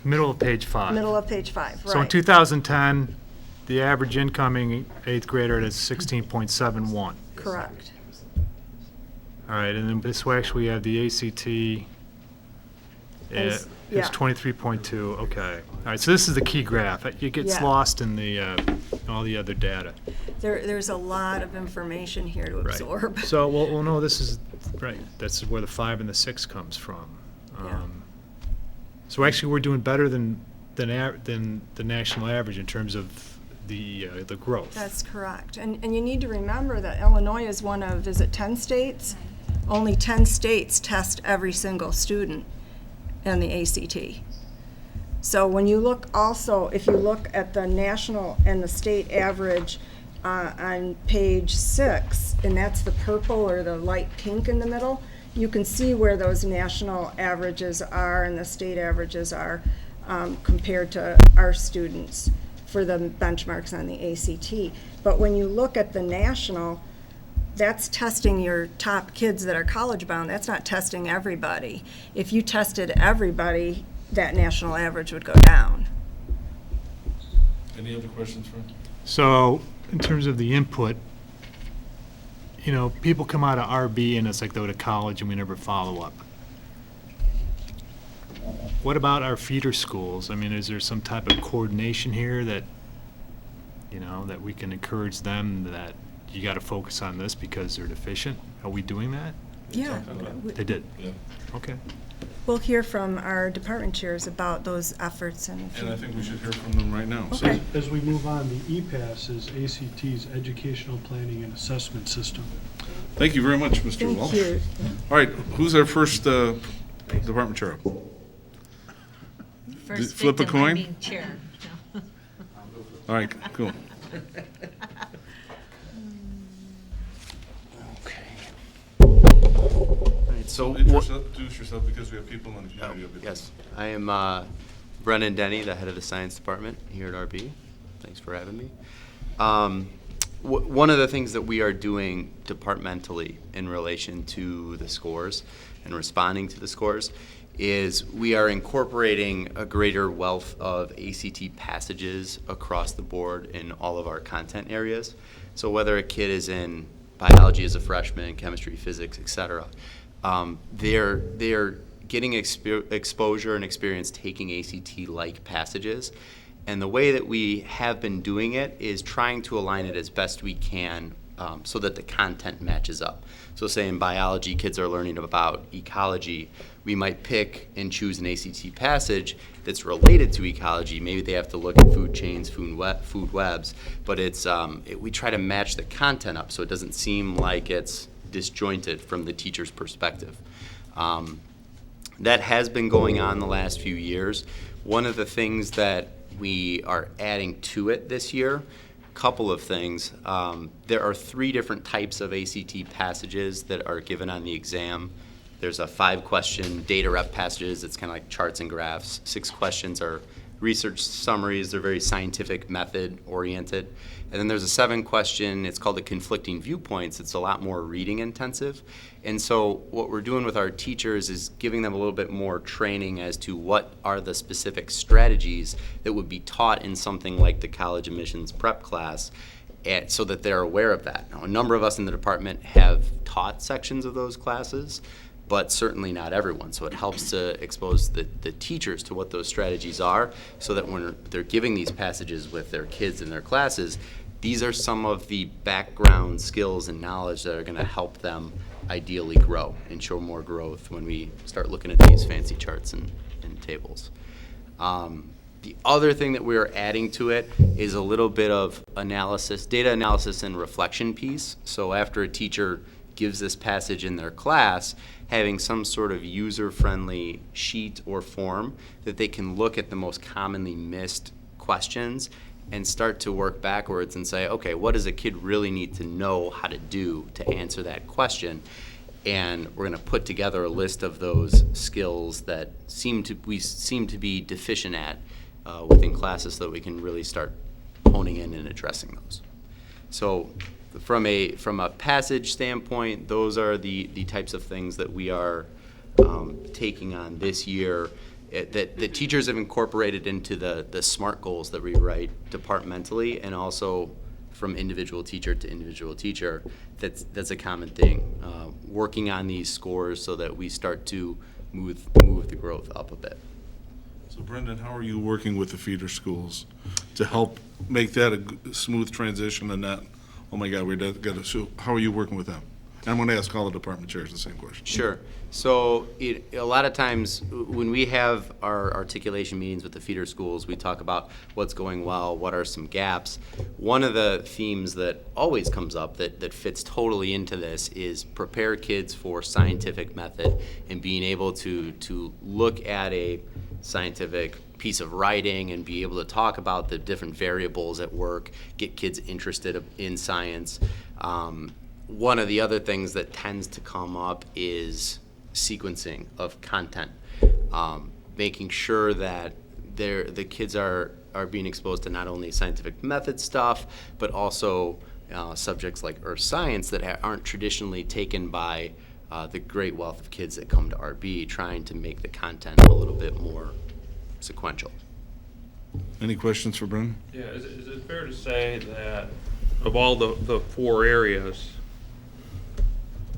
middle of page 5. Middle of page 5, right. So in 2010, the average incoming 8th grader is 16.71. Correct. All right, and then this way actually we have the ACT. As- It's yeah. 23.2, okay. All right, so this is the key graph. It gets Yeah. lost in the, all the other data. There's a lot of information here to Right. absorb. So, well, no, this is, right, that's where the 5 and the 6 comes from. Yeah. So actually, we're doing better than the national average in terms of the growth. That's correct. And you need to remember that Illinois is one of, is it 10 states? Only 10 states test every single student in the ACT. So when you look also, if you look at the national and the state average on page 6, and that's the purple or the light pink in the middle, you can see where those national averages are and the state averages are compared to our students for the benchmarks on the ACT. But when you look at the national, that's testing your top kids that are college bound. That's not testing everybody. If you tested everybody, that national average would go down. Any other questions, Fred? So, in terms of the input, people come out of RB and it's like they go to college and we never follow up. What about our feeder schools? I mean, is there some type of coordination here that, that we can encourage them that you got to focus on this because they're deficient? Are we doing that? Yeah. They did? Yeah. Okay. We'll hear from our department chairs about those efforts and. And I think we should hear from them right now. So- Okay. As we move on, the EPAS is ACT's Educational Planning and Assessment System. Thank you very much, Mr. Walsh. Thank you. All right, who's our first department chair? First Flip a victim, I'm coin? being chair. No. All right, cool. So, Introduce yourself because we have people in the community. over there. yes, I am Brennan Denny, the head of the science department here at RB. Thanks for having me. One of the things that we are doing departmentally in relation to the scores and responding to the scores is we are incorporating a greater wealth of ACT passages across the board in all of our content areas. So whether a kid is in biology as a freshman, chemistry, physics, etc., they're getting exposure and experience taking ACT-like passages. And the way that we have been doing it is trying to align it as best we can so that the content matches up. So say in biology, kids are learning about ecology. We might pick and choose an ACT passage that's related to ecology. Maybe they have to look at food chains, food webs, but we try to match the content up so it doesn't seem like it's disjointed from the teacher's perspective. That has been going on the last few years. One of the things that we are adding to it this year, couple of things. There are 3 different types of ACT passages that are given on the exam. There's a 5-question data rep passages. It's kind of like charts and graphs. 6 questions are research summaries. They're very scientific method oriented. And then there's a 7-question, it's called the conflicting viewpoints. It's a lot more reading intensive. And so what we're doing with our teachers is giving them a little bit more training as to what are the specific strategies that would be taught in something like the college admissions prep class, so that they're aware of that. Now, a number of us in the department have taught sections of those classes, but certainly not everyone. So it helps to expose the teachers to what those strategies are, so that when they're giving these passages with their kids in their classes, these are some of the background skills and knowledge that are going to help them ideally grow and show more growth when we start looking at these fancy charts and tables. The other thing that we are adding to it is a little bit of analysis, data analysis and reflection piece. So after a teacher gives this passage in their class, having some sort of user-friendly sheet or form that they can look at the most commonly missed questions and start to work backwards and say, okay, what does a kid really need to know how to do to answer that question? And we're going to put together a list of those skills that we seem to be deficient at within classes, so that we can really start honing in and addressing those. So from a passage standpoint, those are the types of things that we are taking on this year, that the teachers have incorporated into the SMART goals that we write departmentally, and also from individual teacher to individual teacher. That's a common thing, working on these scores so that we start to move the growth up a bit. So Brendan, how are you working with the feeder schools to help make that a smooth transition and not, oh my God, how are you working with them? And I'm going to ask all the department chairs the same question. Sure. So a lot of times when we have our articulation meetings with the feeder schools, we talk about what's going well, what are some gaps. One of the themes that always comes up that fits totally into this is prepare kids for scientific method and being able to look at a scientific piece of writing and be able to talk about the different variables at work, get kids interested in science. One of the other things that tends to come up is sequencing of content, making sure that the kids are being exposed to not only scientific method stuff, but also subjects like earth science that aren't traditionally taken by the great wealth of kids that come to RB, trying to make the content a little bit more sequential. Any questions for Brendan? Yeah, is it fair to say that of all the 4 areas,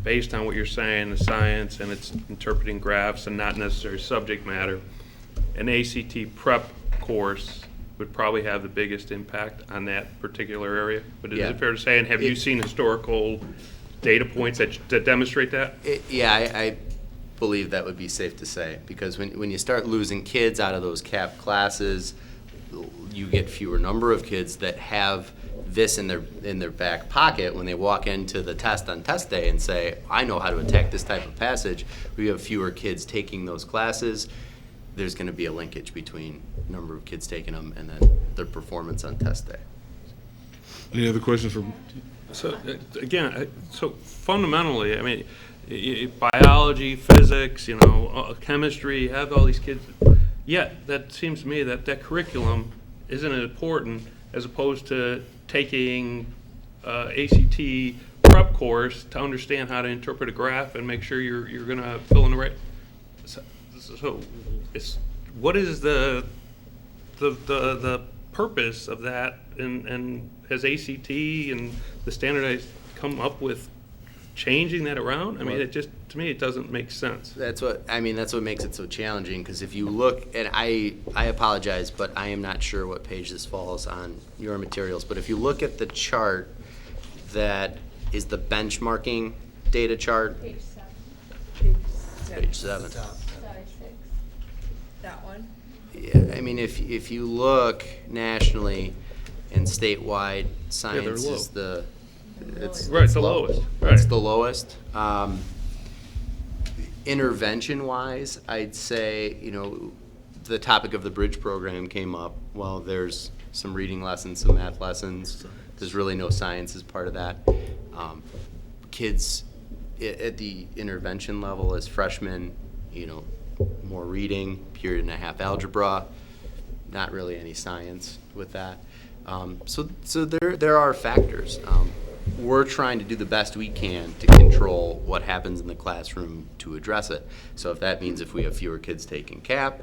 based on what you're saying, the science and it's interpreting graphs and not necessarily subject matter, an ACT prep course would probably have the biggest impact on that particular area? But is it fair to say, and have you seen historical data points that demonstrate that? I believe that would be safe to say, because when you start losing kids out of those cap classes, you get fewer number of kids that have this in their back pocket when they walk into the test on test day and say, I know how to attack this type of passage. We have fewer kids taking those classes. There's going to be a linkage between the number of kids taking them and then their performance on test day. Any other questions for? So again, so fundamentally, I mean, biology, physics, chemistry, you have all these kids. Yet that seems to me that curriculum isn't as important as opposed to taking ACT prep course to understand how to interpret a graph and make sure you're going to fill in the right. So what is the purpose of that, and has ACT and the standardized come up with changing that around? I mean, it just, to me, it doesn't make sense. That's what makes it so challenging, because if you look, and I apologize, but I am not sure what page this falls on your materials, but if you look at the chart that is the benchmarking data chart, Page 7. page 7. Sorry, 6. That one? Yeah, I mean, if you look nationally and statewide, science low. is the, it's Right, it's the low. lowest, It's right. the lowest. Intervention-wise, I'd say, the topic of the bridge program came up. Well, there's some reading lessons, some math lessons. There's really no science as part of that. Kids at the intervention level as freshmen, more reading, period and a half algebra, not really any science with that. So there are factors. We're trying to do the best we can to control what happens in the classroom to address it. So if that means if we have fewer kids taking CAP,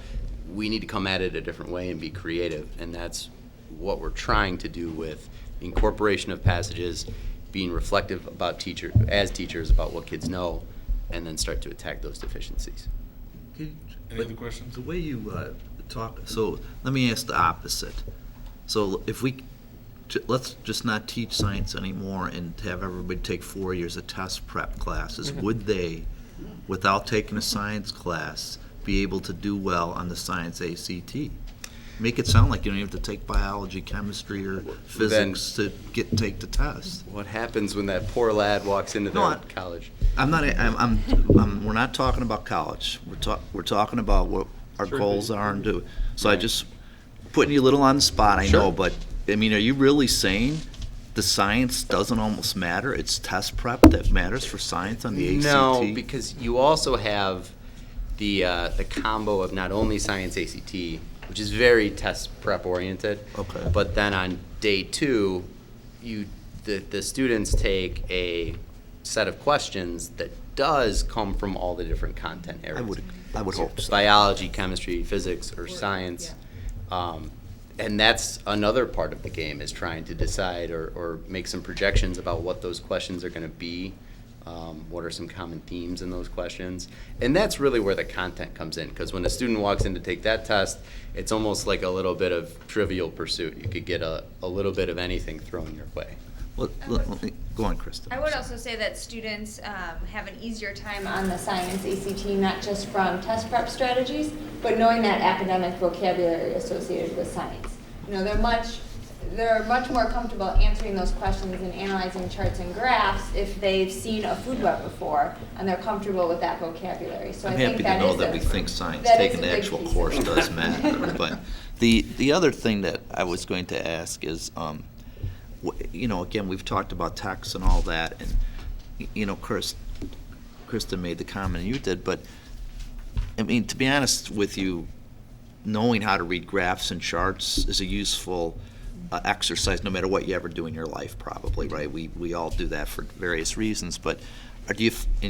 we need to come at it a different way and be creative. And that's what we're trying to do with incorporation of passages, being reflective about teachers about what kids know, and then start to attack those deficiencies. Any other questions? The way you talk, so let me ask the opposite. So if let's just not teach science anymore and have everybody take 4 years of test prep classes. Would they, without taking a science class, be able to do well on the science ACT? Make it sound like you don't have to take biology, chemistry, or physics to take the test. What happens when that poor lad walks into their college? We're not talking about college. We're talking about what our goals are and do. So I just putting you a little on the spot, I know, but I mean, are you really saying the science doesn't almost matter? It's test prep that matters for science on the ACT? No, because you also have the combo of not only science ACT, which is very test prep oriented, Okay. but then on day 2, the students take a set of questions that does come from all the different content areas. I would hope so. Biology, chemistry, physics, or science. And that's another part of the game, is trying to decide or make some projections about what those questions are going to be. What are some common themes in those questions? And that's really where the content comes in, because when a student walks in to take that test, it's almost like a little bit of Trivial Pursuit. You could get a little bit of anything thrown your way. Let me, go on, Kristin. I would also say that students have an easier time on the science ACT, not just from test prep strategies, but knowing that academic vocabulary associated with science. They're much more comfortable answering those questions and analyzing charts and graphs if they've seen a food web before and they're comfortable with that vocabulary. So I'm I think happy that to know is that we think science, that is taking a the big actual piece. course does matter. But the other thing that I was going to ask is, again, we've talked about text and all that, and, Kristin made the comment, and you did, but, I mean, to be honest with you, knowing how to read graphs and charts is a useful exercise, no matter what you ever do in your life, probably, right? We all do that for various reasons, but and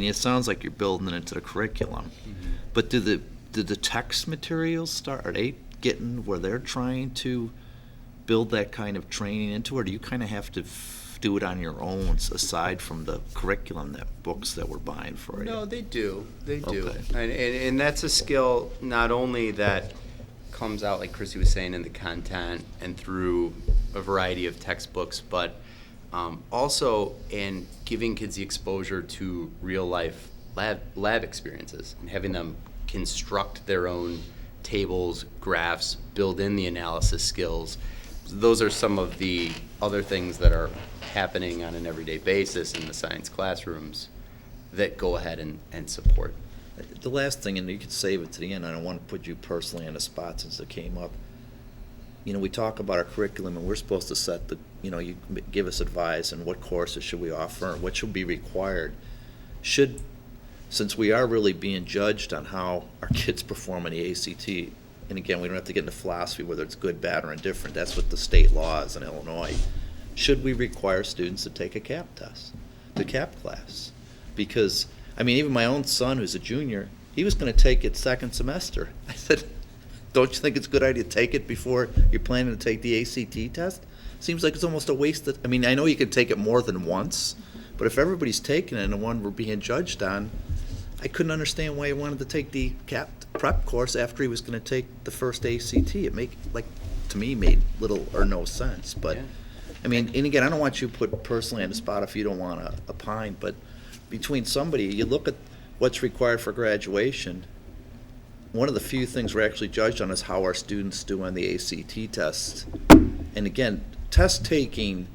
it sounds like you're building it into the curriculum, but do the text materials are they getting where they're trying to build that kind of training into, or do you kind of have to do it on your own, aside from the curriculum, books that we're buying for you? No, they do. They do. Okay. And that's a skill not only that comes out, like Chrissy was saying, in the content and through a variety of textbooks, but also in giving kids the exposure to real life lab experiences and having them construct their own tables, graphs, build in the analysis skills. Those are some of the other things that are happening on an everyday basis in the science classrooms that go ahead and support. The last thing, and you can save it to the end, I don't want to put you personally on the spot since it came up. We talk about our curriculum, and we're supposed to set you give us advice on what courses should we offer and what should be required. Since we are really being judged on how our kids perform in the ACT, and again, we don't have to get into philosophy whether it's good, bad, or indifferent. That's what the state law is in Illinois. Should we require students to take a CAP test, the CAP class? Because, I mean, even my own son, who's a junior, he was gonna take it second semester. I said, don't you think it's a good idea to take it before you're planning to take the ACT test? Seems like it's almost a waste of, I mean, I know you can take it more than once, but if everybody's taking it and the one we're being judged on, I couldn't understand why he wanted to take the prep course after he was gonna take the first ACT. It to me, made little or no sense, but, Yeah. I mean, and again, I don't want you put personally on the spot if you don't wanna opine, but between somebody, you look at what's required for graduation, one of the few things we're actually judged on is how our students do on the ACT tests. And again, test taking,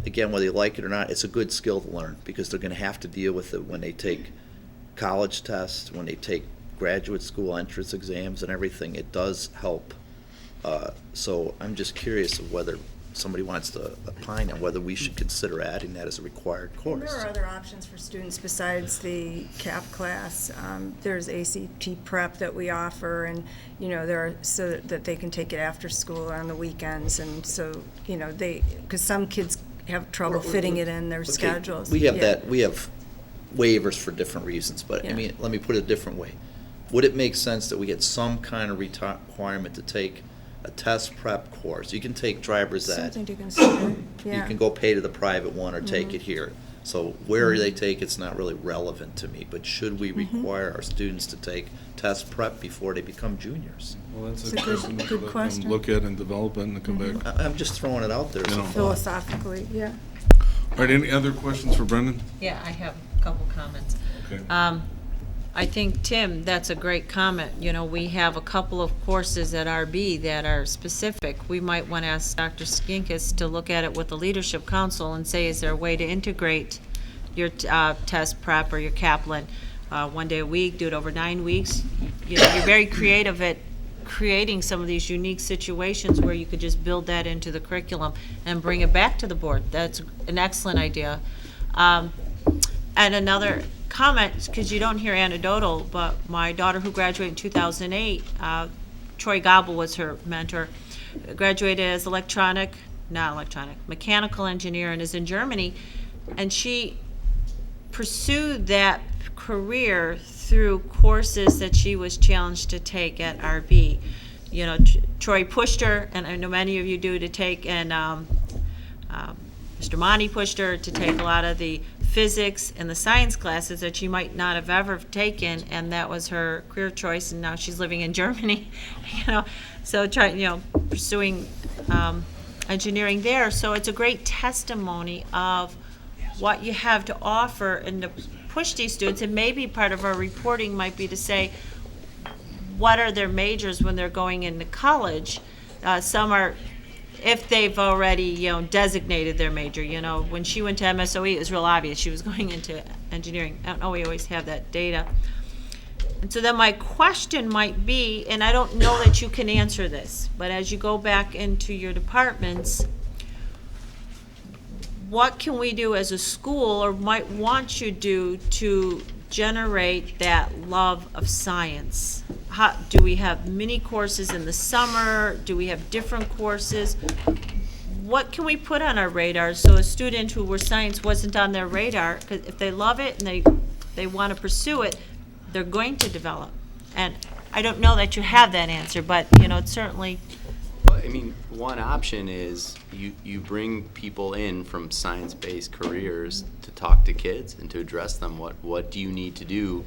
again, whether you like it or not, it's a good skill to learn because they're gonna have to deal with it when they take college tests, when they take graduate school entrance exams and everything. It does help. So I'm just curious of whether somebody wants to opine on whether we should consider adding that as a required And course. there are other options for students besides the CAP class. There's ACT prep that we offer, and, there are, so that they can take it after school or on the weekends, and so, because some kids have trouble fitting it in their Okay, schedules. We have Yeah. that, we have waivers for different reasons, but, I Yeah. mean, let me put it a different way. Would it make sense that we get some kind of requirement to take a test prep course? You can take driver's ed. Something to consider, You yeah. can go pay to the private one or take it here. So where they take it's not really relevant to me, but should we require our students to take test prep before they become juniors? Well, that's It's a a good- question we good should let them question. look at and develop it and come back. I'm just throwing it out there as a You know. thought. Philosophically, yeah. All right, any other questions for Brendan? Yeah, I have a couple comments. Okay. I think, Tim, that's a great comment. We have a couple of courses at RB that are specific. We might want to ask Dr. Skinkis to look at it with the Leadership Council and say, is there a way to integrate your test prep or your Kaplan one day a week, do it over 9 weeks? You're very creative at creating some of these unique situations where you could just build that into the curriculum and bring it back to the board. That's an excellent idea. And another comment, because you don't hear anecdotal, but my daughter who graduated in 2008, Troy Gobble was her mentor, graduated as mechanical engineer and is in Germany, and she pursued that career through courses that she was challenged to take at RB. Troy pushed her, and I know many of you do, to take, and Mr. Monty pushed her to take a lot of the physics and the science classes that she might not have ever taken, and that was her career choice, and now she's living in Germany, so pursuing engineering there. So it's a great testimony of what you have to offer and to push these students, and maybe part of our reporting might be to say, what are their majors when they're going into college? Some are, if they've already, designated their major. When she went to MSOE, it was real obvious she was going into engineering. I don't know, we always have that data. And so then my question might be, and I don't know that you can answer this, but as you go back into your departments, what can we do as a school, or might want you do, to generate that love of science? Do we have mini courses in the summer? Do we have different courses? What can we put on our radar so a student where science wasn't on their radar, because if they love it and they want to pursue it, they're going to develop? And I don't know that you have that answer, but it's certainly. Well, I mean, one option is you bring people in from science-based careers to talk to kids and to address them. What do you need to do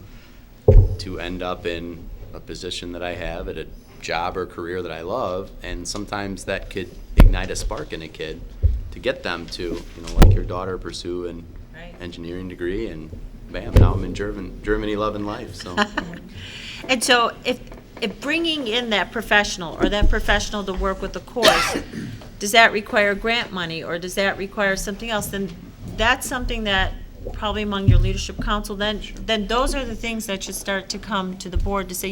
to end up in a position that I have at a job or career that I love? And sometimes that could ignite a spark in a kid to get them to, like your daughter, pursue an engineering degree, and bam, now I'm in Germany loving life. So. And so if bringing in that professional or that professional to work with the course, does that require grant money or does that require something else? Then that's something that probably among your leadership council, then those are the things that should start to come to the board to say,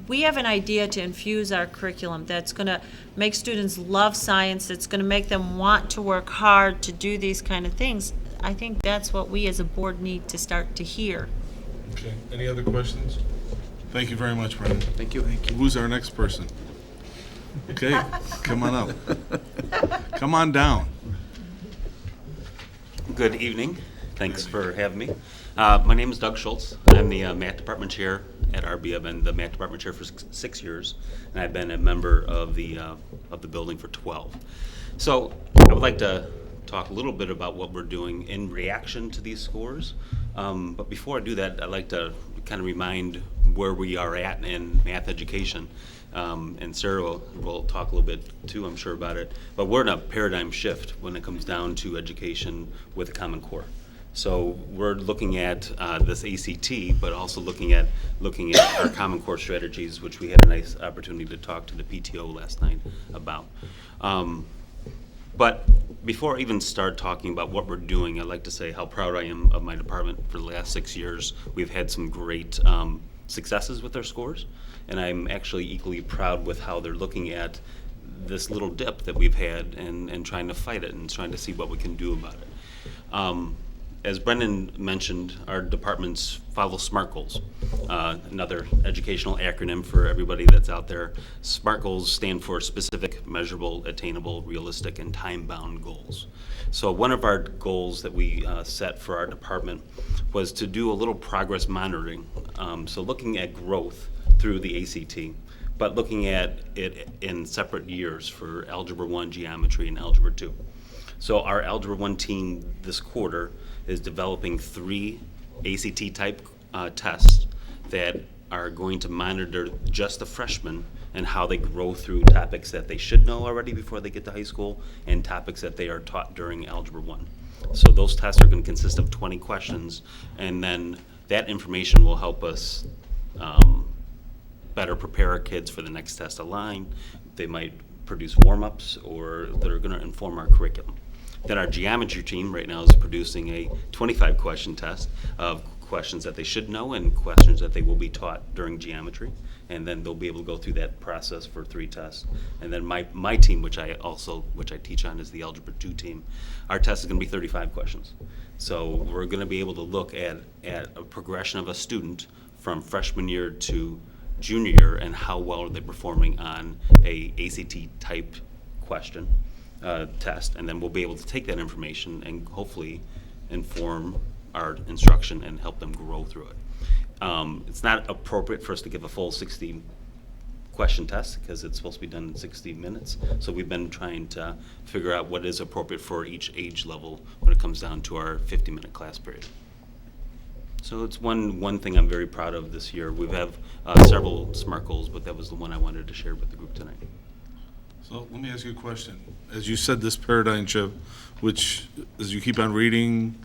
we have an idea to infuse our curriculum that's going to make students love science, that's going to make them want to work hard to do these kind of things. I think that's what we as a board need to start to hear. Okay, any other questions? Thank you very much, Brendan. Thank you. Who's our next person? Okay, come on up. Come on down. Good evening. Thanks for having me. My name is Doug Schultz. I'm the math department chair at RB. I've been the math department chair for 6 years, and I've been a member of the building for 12. So I would like to talk a little bit about what we're doing in reaction to these scores. But before I do that, I'd like to kind of remind where we are at in math education. And Sarah will talk a little bit too, I'm sure, about it. But we're in a paradigm shift when it comes down to education with a Common Core. So we're looking at this ACT, but also looking at our Common Core strategies, which we had a nice opportunity to talk to the PTO last night about. But before I even start talking about what we're doing, I'd like to say how proud I am of my department. For the last 6 years, we've had some great successes with our scores, and I'm actually equally proud with how they're looking at this little dip that we've had and trying to fight it and trying to see what we can do about it. As Brendan mentioned, our departments follow SMART goals, another educational acronym for everybody that's out there. SMART goals stand for specific, measurable, attainable, realistic, and time-bound goals. So one of our goals that we set for our department was to do a little progress monitoring. So looking at growth through the ACT, but looking at it in separate years for Algebra 1, Geometry, and Algebra 2. So our Algebra 1 team this quarter is developing 3 ACT-type tests that are going to monitor just the freshmen and how they grow through topics that they should know already before they get to high school and topics that they are taught during Algebra 1. So those tests are going to consist of 20 questions, and then that information will help us better prepare our kids for the next test line. They might produce warm-ups or that are going to inform our curriculum. Then our geometry team right now is producing a 25-question test of questions that they should know and questions that they will be taught during geometry. And then they'll be able to go through that process for 3 tests. And then my team, which I teach on, is the Algebra 2 team. Our test is going to be 35 questions. So we're going to be able to look at a progression of a student from freshman year to junior year and how well are they performing on a ACT-type question. Test, and then we'll be able to take that information and hopefully inform our instruction and help them grow through it. It's not appropriate for us to give a full 60-question test because it's supposed to be done in 60 minutes. So we've been trying to figure out what is appropriate for each age level when it comes down to our 50-minute class period. So it's one thing I'm very proud of this year. We have several SMART goals, but that was the one I wanted to share with the group tonight. So let me ask you a question. As you said, this paradigm shift, which as you keep on reading,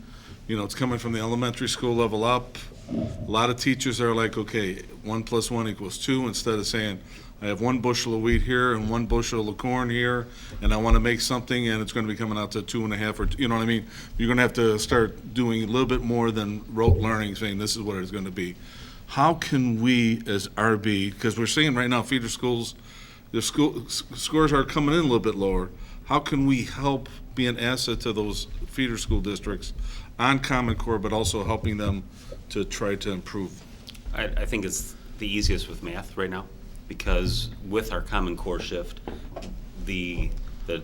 it's coming from the elementary school level up. A lot of teachers are like, okay, 1 + 1 = 2, instead of saying, I have 1 bushel of wheat here and 1 bushel of corn here, and I want to make something, and it's going to be coming out to 2.5, or you know what I mean? You're going to have to start doing a little bit more than rote learning, saying this is what it's going to be. How can we, as RB, because we're seeing right now feeder schools, the scores are coming in a little bit lower. How can we help be an asset to those feeder school districts on Common Core, but also helping them to try to improve? I think it's the easiest with math right now, because with our Common Core shift, the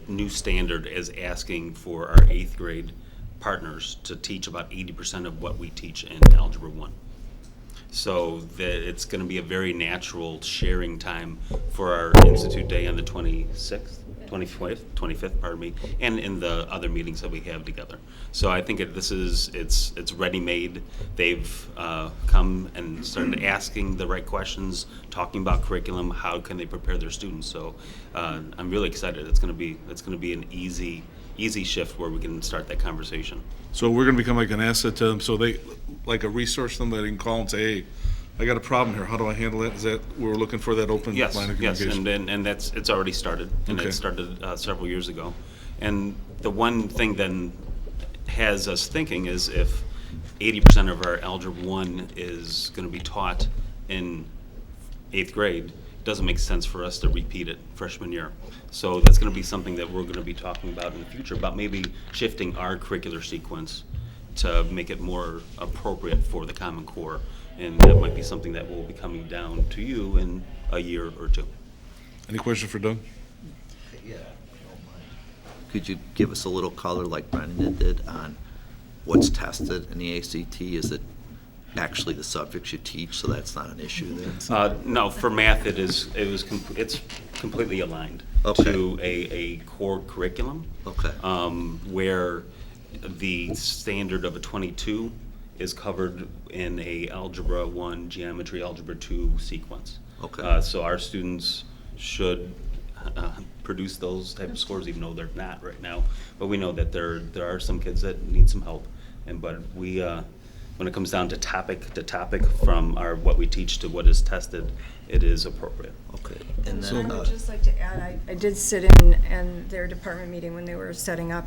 new standard is asking for our 8th grade partners to teach about 80% of what we teach in Algebra 1. So that it's going to be a very natural sharing time for our Institute Day on the 25th, pardon me, and in the other meetings that we have together. So I think it's ready-made. They've come and started asking the right questions, talking about curriculum, how can they prepare their students. So I'm really excited. It's going to be an easy shift where we can start that conversation. So we're going to become like an asset to them, so they, like a resource them that they can call and say, hey, I got a problem here, how do I handle it? Is that, we're looking for that open line of communication? Yes, and it's already started, and Okay. it started several years ago. And the one thing then has us thinking is if 80% of our Algebra 1 is going to be taught in 8th grade, it doesn't make sense for us to repeat it freshman year. So that's going to be something that we're going to be talking about in the future, about maybe shifting our curricular sequence to make it more appropriate for the Common Core. And that might be something that will be coming down to you in a year or 2. Any question for Doug? Yeah. Could you give us a little color like Brendan did on what's tested in the ACT? Is it actually the subjects you teach, so that's not an issue there? No, for math, it's completely aligned Okay. to a core curriculum. Okay. Where the standard of a 22 is covered in a Algebra 1, Geometry, Algebra 2 sequence. Okay. So our students should produce those type of scores, even though they're not right now. But we know that there are some kids that need some help. But we, when it comes down to topic from what we teach to what is tested, it is appropriate. Okay. And then, I would just like to add, I did sit in their department meeting when they were setting up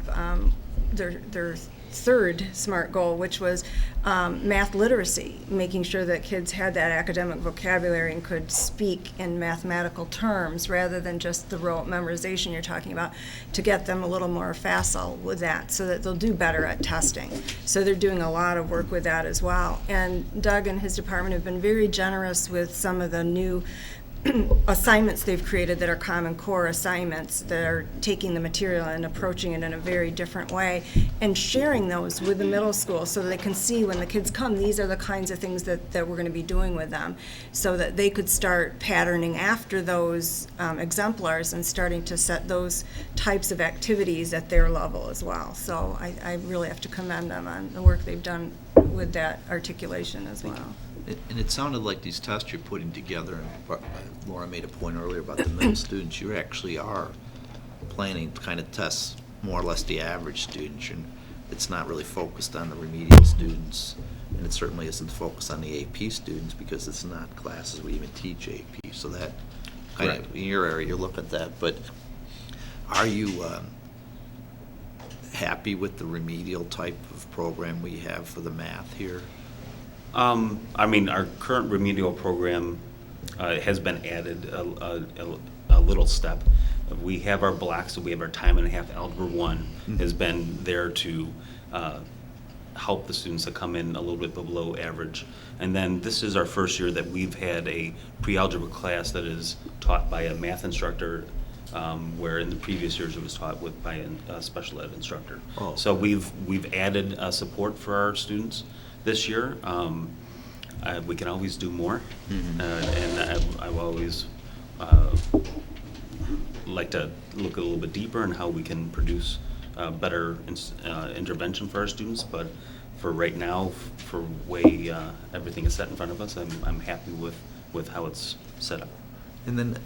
their third SMART goal, which was math literacy, making sure that kids had that academic vocabulary and could speak in mathematical terms rather than just the rote memorization you're talking about, to get them a little more facile with that so that they'll do better at testing. So they're doing a lot of work with that as well. And Doug and his department have been very generous with some of the new assignments they've created that are Common Core assignments that are taking the material and approaching it in a very different way and sharing those with the middle school so that they can see when the kids come, these are the kinds of things that we're going to be doing with them, so that they could start patterning after those exemplars and starting to set those types of activities at their level as well. So I really have to commend them on the work they've done with that articulation as well. And it sounded like these tests you're putting together, and Laura made a point earlier about the middle students, you actually are planning to kind of test more or less the average student. And it's not really focused on the remedial students, and it certainly isn't focused on the AP students because it's not classes we even teach AP. So that kind of, in your area, you look at that. But are you happy with the remedial type of program we have for the math here? I mean, our current remedial program has been added a little step. We have our blocks, so we have our time and a half. Algebra 1 has been there to help the students that come in a little bit below average. And then this is our first year that we've had a pre-algebra class that is taught by a math instructor, where in the previous years it was taught by a special ed instructor. Oh. So we've added support for our students this year. We can always do more, and I will always like to look a little bit deeper in how we can produce better intervention for our students. But for right now, for the way everything is set in front of us, I'm happy with how it's set up. And then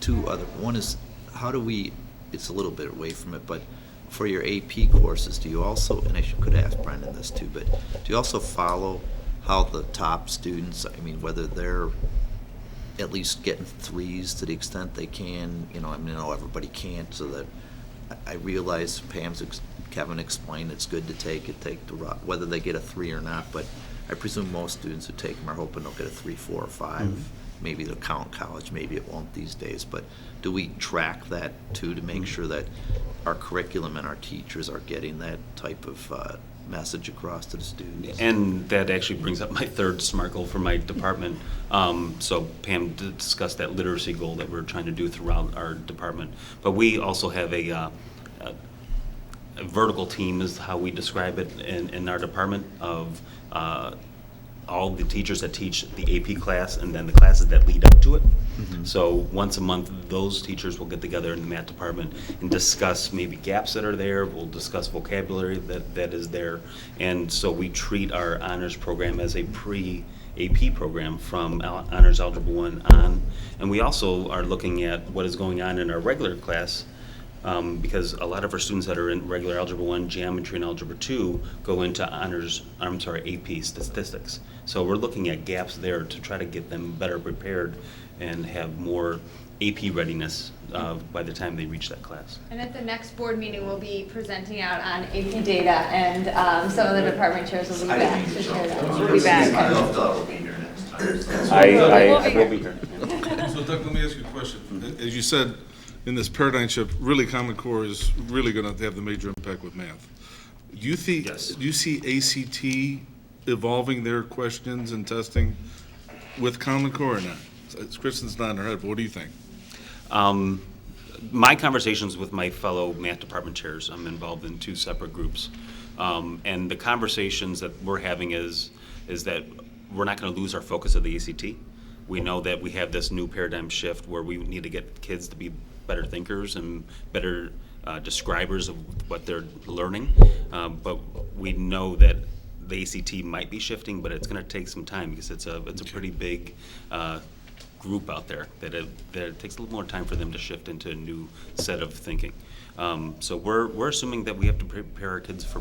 two other, one is, how do we, it's a little bit away from it, but for your AP courses, do you also, and I could ask Brendan this too, but do you also follow how the top students, I mean, whether they're at least getting threes to the extent they can, you know, I mean, I know everybody can't, so that I realize Kevin explained it's good to take the whether they get a 3 or not, but I presume most students who take them are hoping they'll get a 3, 4, or 5. Maybe they'll count college, maybe it won't these days, but do we track that too to make sure that our curriculum and our teachers are getting that type of message across to the students? And that actually brings up my third SMART goal for my department. So Pam discussed that literacy goal that we're trying to do throughout our department. But we also have a vertical team, is how we describe it in our department, of all the teachers that teach the AP class and then the classes that lead up to it. So once a month, those teachers will get together in the math department and discuss maybe gaps that are there. We'll discuss vocabulary that is there. And so we treat our honors program as a pre-AP program from Honors Algebra 1 on. And we also are looking at what is going on in our regular class, because a lot of our students that are in regular Algebra 1, Geometry, and Algebra 2 go into AP statistics. So we're looking at gaps there to try to get them better prepared and have more AP readiness by the time they reach that class. And at the next board meeting, we'll be presenting out on AP data, and some of the department chairs will be back to share that. We'll be back. I will be here next time. I will be here. So Doug, let me ask you a question. As you said, in this paradigm shift, really Common Core is really going to have the major impact with math. Do you see ACT evolving their questions and testing with Common Core or not? Kristin's nodding her head, but what do you think? My conversations with my fellow math department chairs, I'm involved in 2 separate groups, and the conversations that we're having is that we're not going to lose our focus of the ACT. We know that we have this new paradigm shift where we need to get kids to be better thinkers and better describers of what they're learning. But we know that the ACT might be shifting, but it's going to take some time because it's a pretty big group out there that it takes a little more time for them to shift into a new set of thinking. So we're assuming that we have to prepare our kids for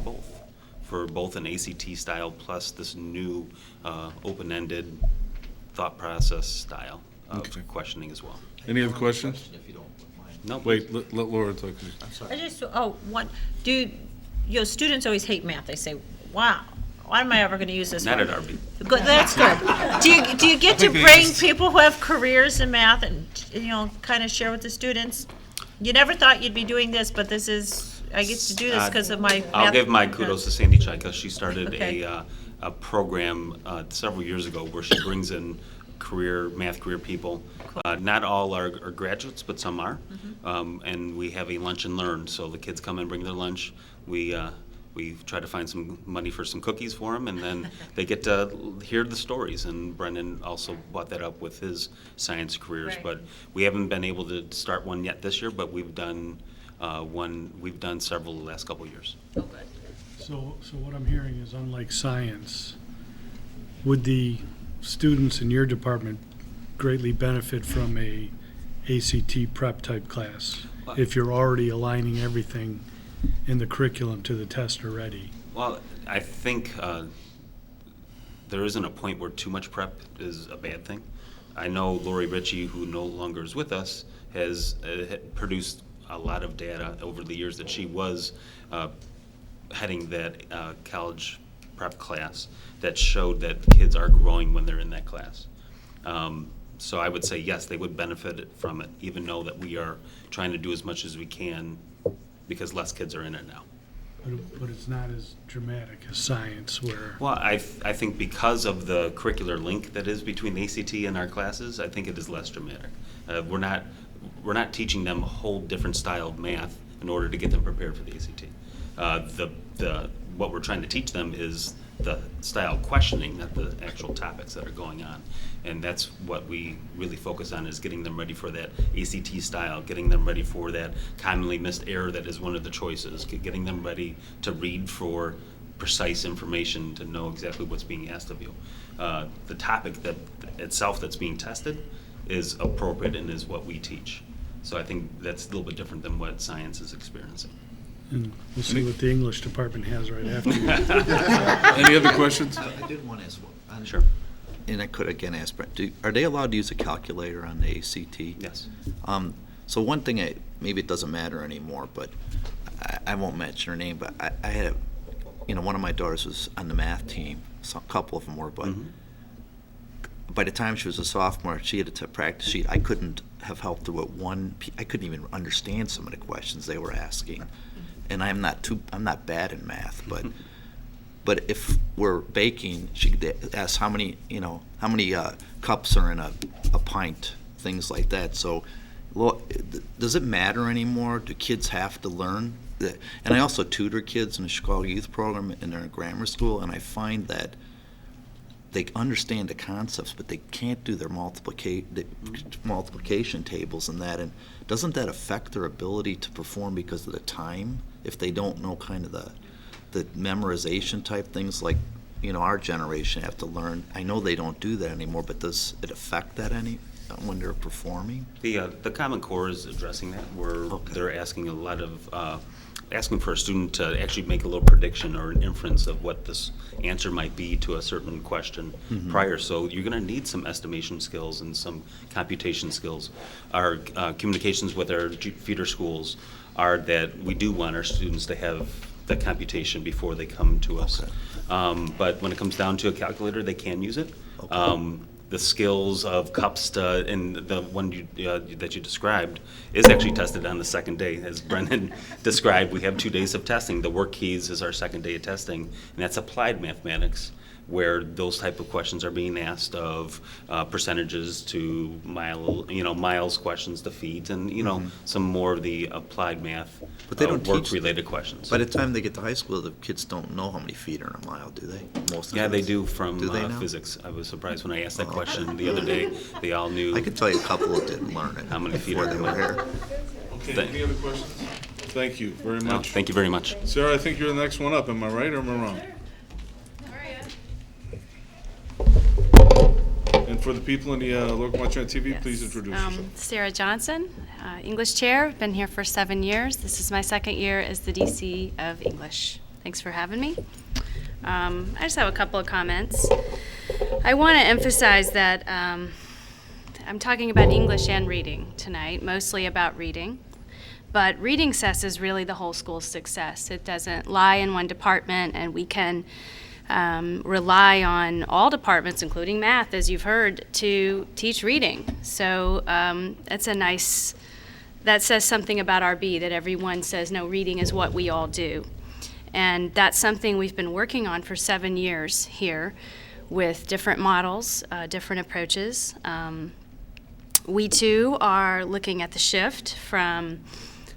both an ACT style plus this new open-ended thought process style of questioning as well. Any other questions? If you don't mind. No. Wait, let Laura talk. I'm sorry. I just, students always hate math. They say, wow, why am I ever going to use this? Not word?" at RB. Good, that's good. Do you get to bring people who have careers in math and, kind of share with the students? You never thought you'd be doing this, but this is, I get to do this because of my math. I'll give my kudos to Sandy Chai because she started Okay. a program several years ago where she brings in math career people. Not all are graduates, but some are. And we have a lunch and learn. So the kids come and bring their lunch. We try to find some money for some cookies for them, and then they get to hear the stories. And Brendan also brought that up with his science careers. Right. But we haven't been able to start one yet this year, but we've done one. We've done several the last couple of years. Oh, good. So what I'm hearing is, unlike science, would the students in your department greatly benefit from a ACT prep type class if you're already aligning everything in the curriculum to the test already? Well, I think there isn't a point where too much prep is a bad thing. I know Lori Ritchie, who no longer is with us, has produced a lot of data over the years that she was heading that college prep class that showed that kids are growing when they're in that class. So I would say yes, they would benefit from it, even though that we are trying to do as much as we can because less kids are in it now. But it's not as dramatic as science where... Well, I think because of the curricular link that is between the ACT and our classes, I think it is less dramatic. We're not teaching them a whole different style of math in order to get them prepared for the ACT. What we're trying to teach them is the style of questioning, not the actual topics that are going on. And that's what we really focus on, is getting them ready for that ACT style, getting them ready for that commonly missed error that is one of the choices, getting them ready to read for precise information to know exactly what's being asked of you. The topic that itself that's being tested is appropriate and is what we teach. So I think that's a little bit different than what science is experiencing. And we'll see what the English department has right after you. Any other questions? I did want to ask one. Sure. And I could again ask Brent, are they allowed to use a calculator on the ACT? Yes. So one thing, maybe it doesn't matter anymore, but I won't mention her name, but I had one of my daughters was on the math team. So a couple of them were, but by the time she was a sophomore, she had a practice sheet. I couldn't have helped her with I couldn't even understand some of the questions they were asking. And I'm not bad in math, but if we're baking, she could ask how many cups are in a pint, things like that. So, does it matter anymore? Do kids have to learn? And I also tutor kids in the Chicago Youth Program, and they're in grammar school, and I find that they understand the concepts, but they can't do their multiplication tables and that. And doesn't that affect their ability to perform because of the time? If they don't know kind of the memorization type things like, our generation have to learn. I know they don't do that anymore, but does it affect that any when they're performing? The Common Core is addressing that, where they're asking a lot of asking for a student to actually make a little prediction or an inference of what this answer might be to a certain question prior. So you're going to need some estimation skills and some computation skills. Our communications with our feeder schools are that we do want our students to have the computation before they come to us. But when it comes down to a calculator, they can use it. The skills of cups and the one that you described is actually tested on the second day. As Brendan described, we have 2 days of testing. The work keys is our second day of testing, and that's applied mathematics. where those type of questions are being asked of percentages to miles questions to feet, and some more of the applied math, But they don't teach work-related questions. By the time they get to high school, the kids don't know how many feet are in a mile, do they? Most of Yeah, them. they do from Do they now? physics. I was surprised when I asked that question the other day. They all knew I could tell you a couple that didn't learn it how many feet before are they in were a here. mile. Okay, any other questions? Thank you very No, much. thank you very much. Sarah, I think you're the next one up. Am I right or am I wrong? And for the people in the local watching on TV, please introduce yourself. Sarah Johnson, English chair, been here for 7 years. This is my second year as the DC of English. Thanks for having me. I just have a couple of comments. I want to emphasize that I'm talking about English and reading tonight, mostly about reading. But reading success is really the whole school's success. It doesn't lie in one department, and we can rely on all departments, including math, as you've heard, to teach reading. So that says something about RB, that everyone says, no, reading is what we all do. And that's something we've been working on for 7 years here with different models, different approaches. We too are looking at the shift from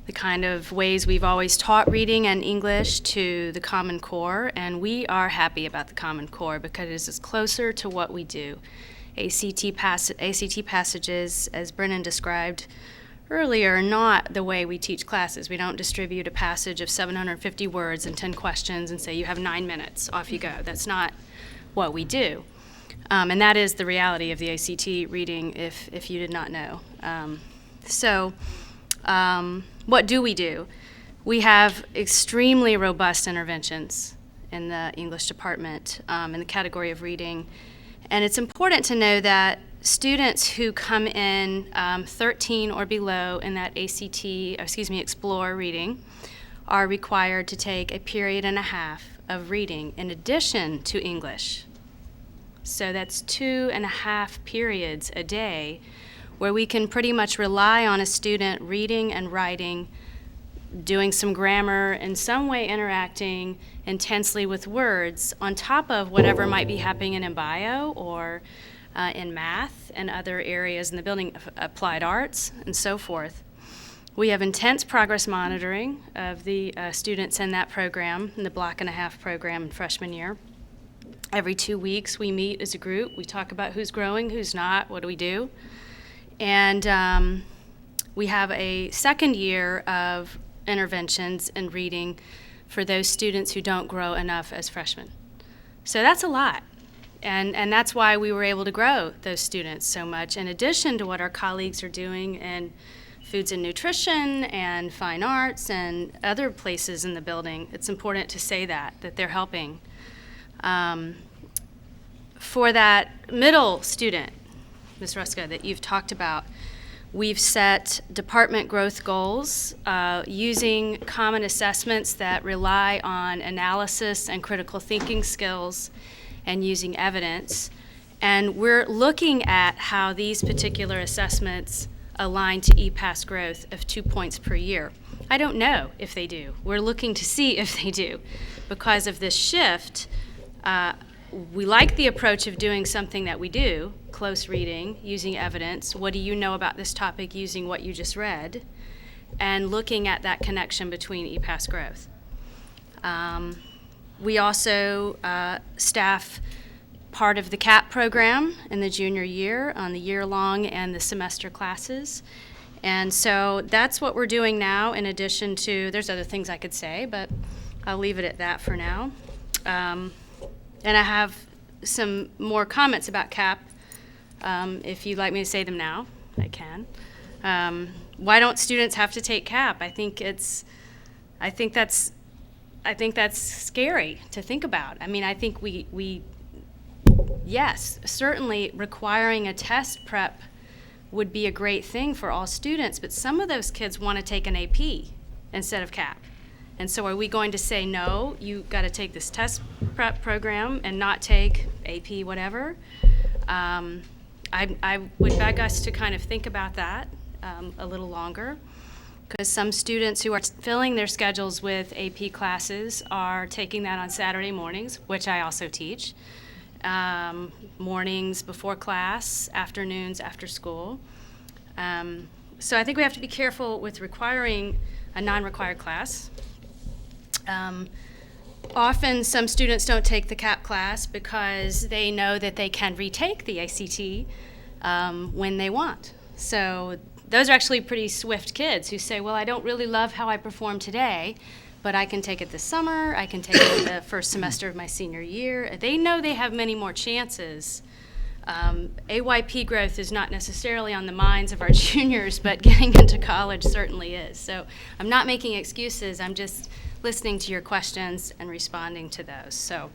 the kind of ways we've always taught reading and English to the Common Core, and we are happy about the Common Core because it is closer to what we do. ACT passages, as Brennan described earlier, are not the way we teach classes. We don't distribute a passage of 750 words and 10 questions and say you have 9 minutes, off you go. That's not what we do. And that is the reality of the ACT reading, if you did not know. What do? We have extremely robust interventions in the English department in the category of reading. And it's important to know that students who come in 13 or below in that Explore reading are required to take a period and a half of reading in addition to English. So that's 2.5 periods a day where we can pretty much rely on a student reading and writing, doing some grammar, in some way interacting intensely with words on top of whatever might be happening in bio or in math and other areas in the building, applied arts and so forth. We have intense progress monitoring of the students in that program, in the block and a half program in freshman year. Every 2 weeks we meet as a group, we talk about who's growing, who's not, what do we do. And we have a second year of interventions in reading for those students who don't grow enough as freshmen. So that's a lot. And that's why we were able to grow those students so much, in addition to what our colleagues are doing in foods and nutrition and fine arts and other places in the building. It's important to say that they're helping. For that middle student, Ms. Hruska, that you've talked about, we've set department growth goals using common assessments that rely on analysis and critical thinking skills and using evidence. And we're looking at how these particular assessments align to EPAS growth of 2 points per year. I don't know if they do. We're looking to see if they do. Because of this shift, we like the approach of doing something that we do, close reading, using evidence. What do you know about this topic using what you just read? And looking at that connection between EPAS growth. We also staff part of the CAP program in the junior year on the year-long and the semester classes. And so that's what we're doing now, in addition to, there's other things I could say, but I'll leave it at that for now. And I have some more comments about CAP. If you'd like me to say them now, I can. Why don't students have to take CAP? I think that's scary to think about. I mean, I think yes, certainly requiring a test prep would be a great thing for all students, but some of those kids want to take an AP instead of CAP. And so are we going to say, no, you got to take this test prep program and not take AP whatever? I would beg us to kind of think about that a little longer, because some students who are filling their schedules with AP classes are taking that on Saturday mornings, which I also teach, mornings before class, afternoons after school. So I think we have to be careful with requiring a non-required class. Often some students don't take the CAP class because they know that they can retake the ACT when they want. So those are actually pretty swift kids who say, well, I don't really love how I performed today, but I can take it this summer, I can take it the first semester of my senior year. They know they have many more chances. AYP growth is not necessarily on the minds of our juniors, but getting into college certainly is. So I'm not making excuses, I'm just listening to your questions and responding to those. So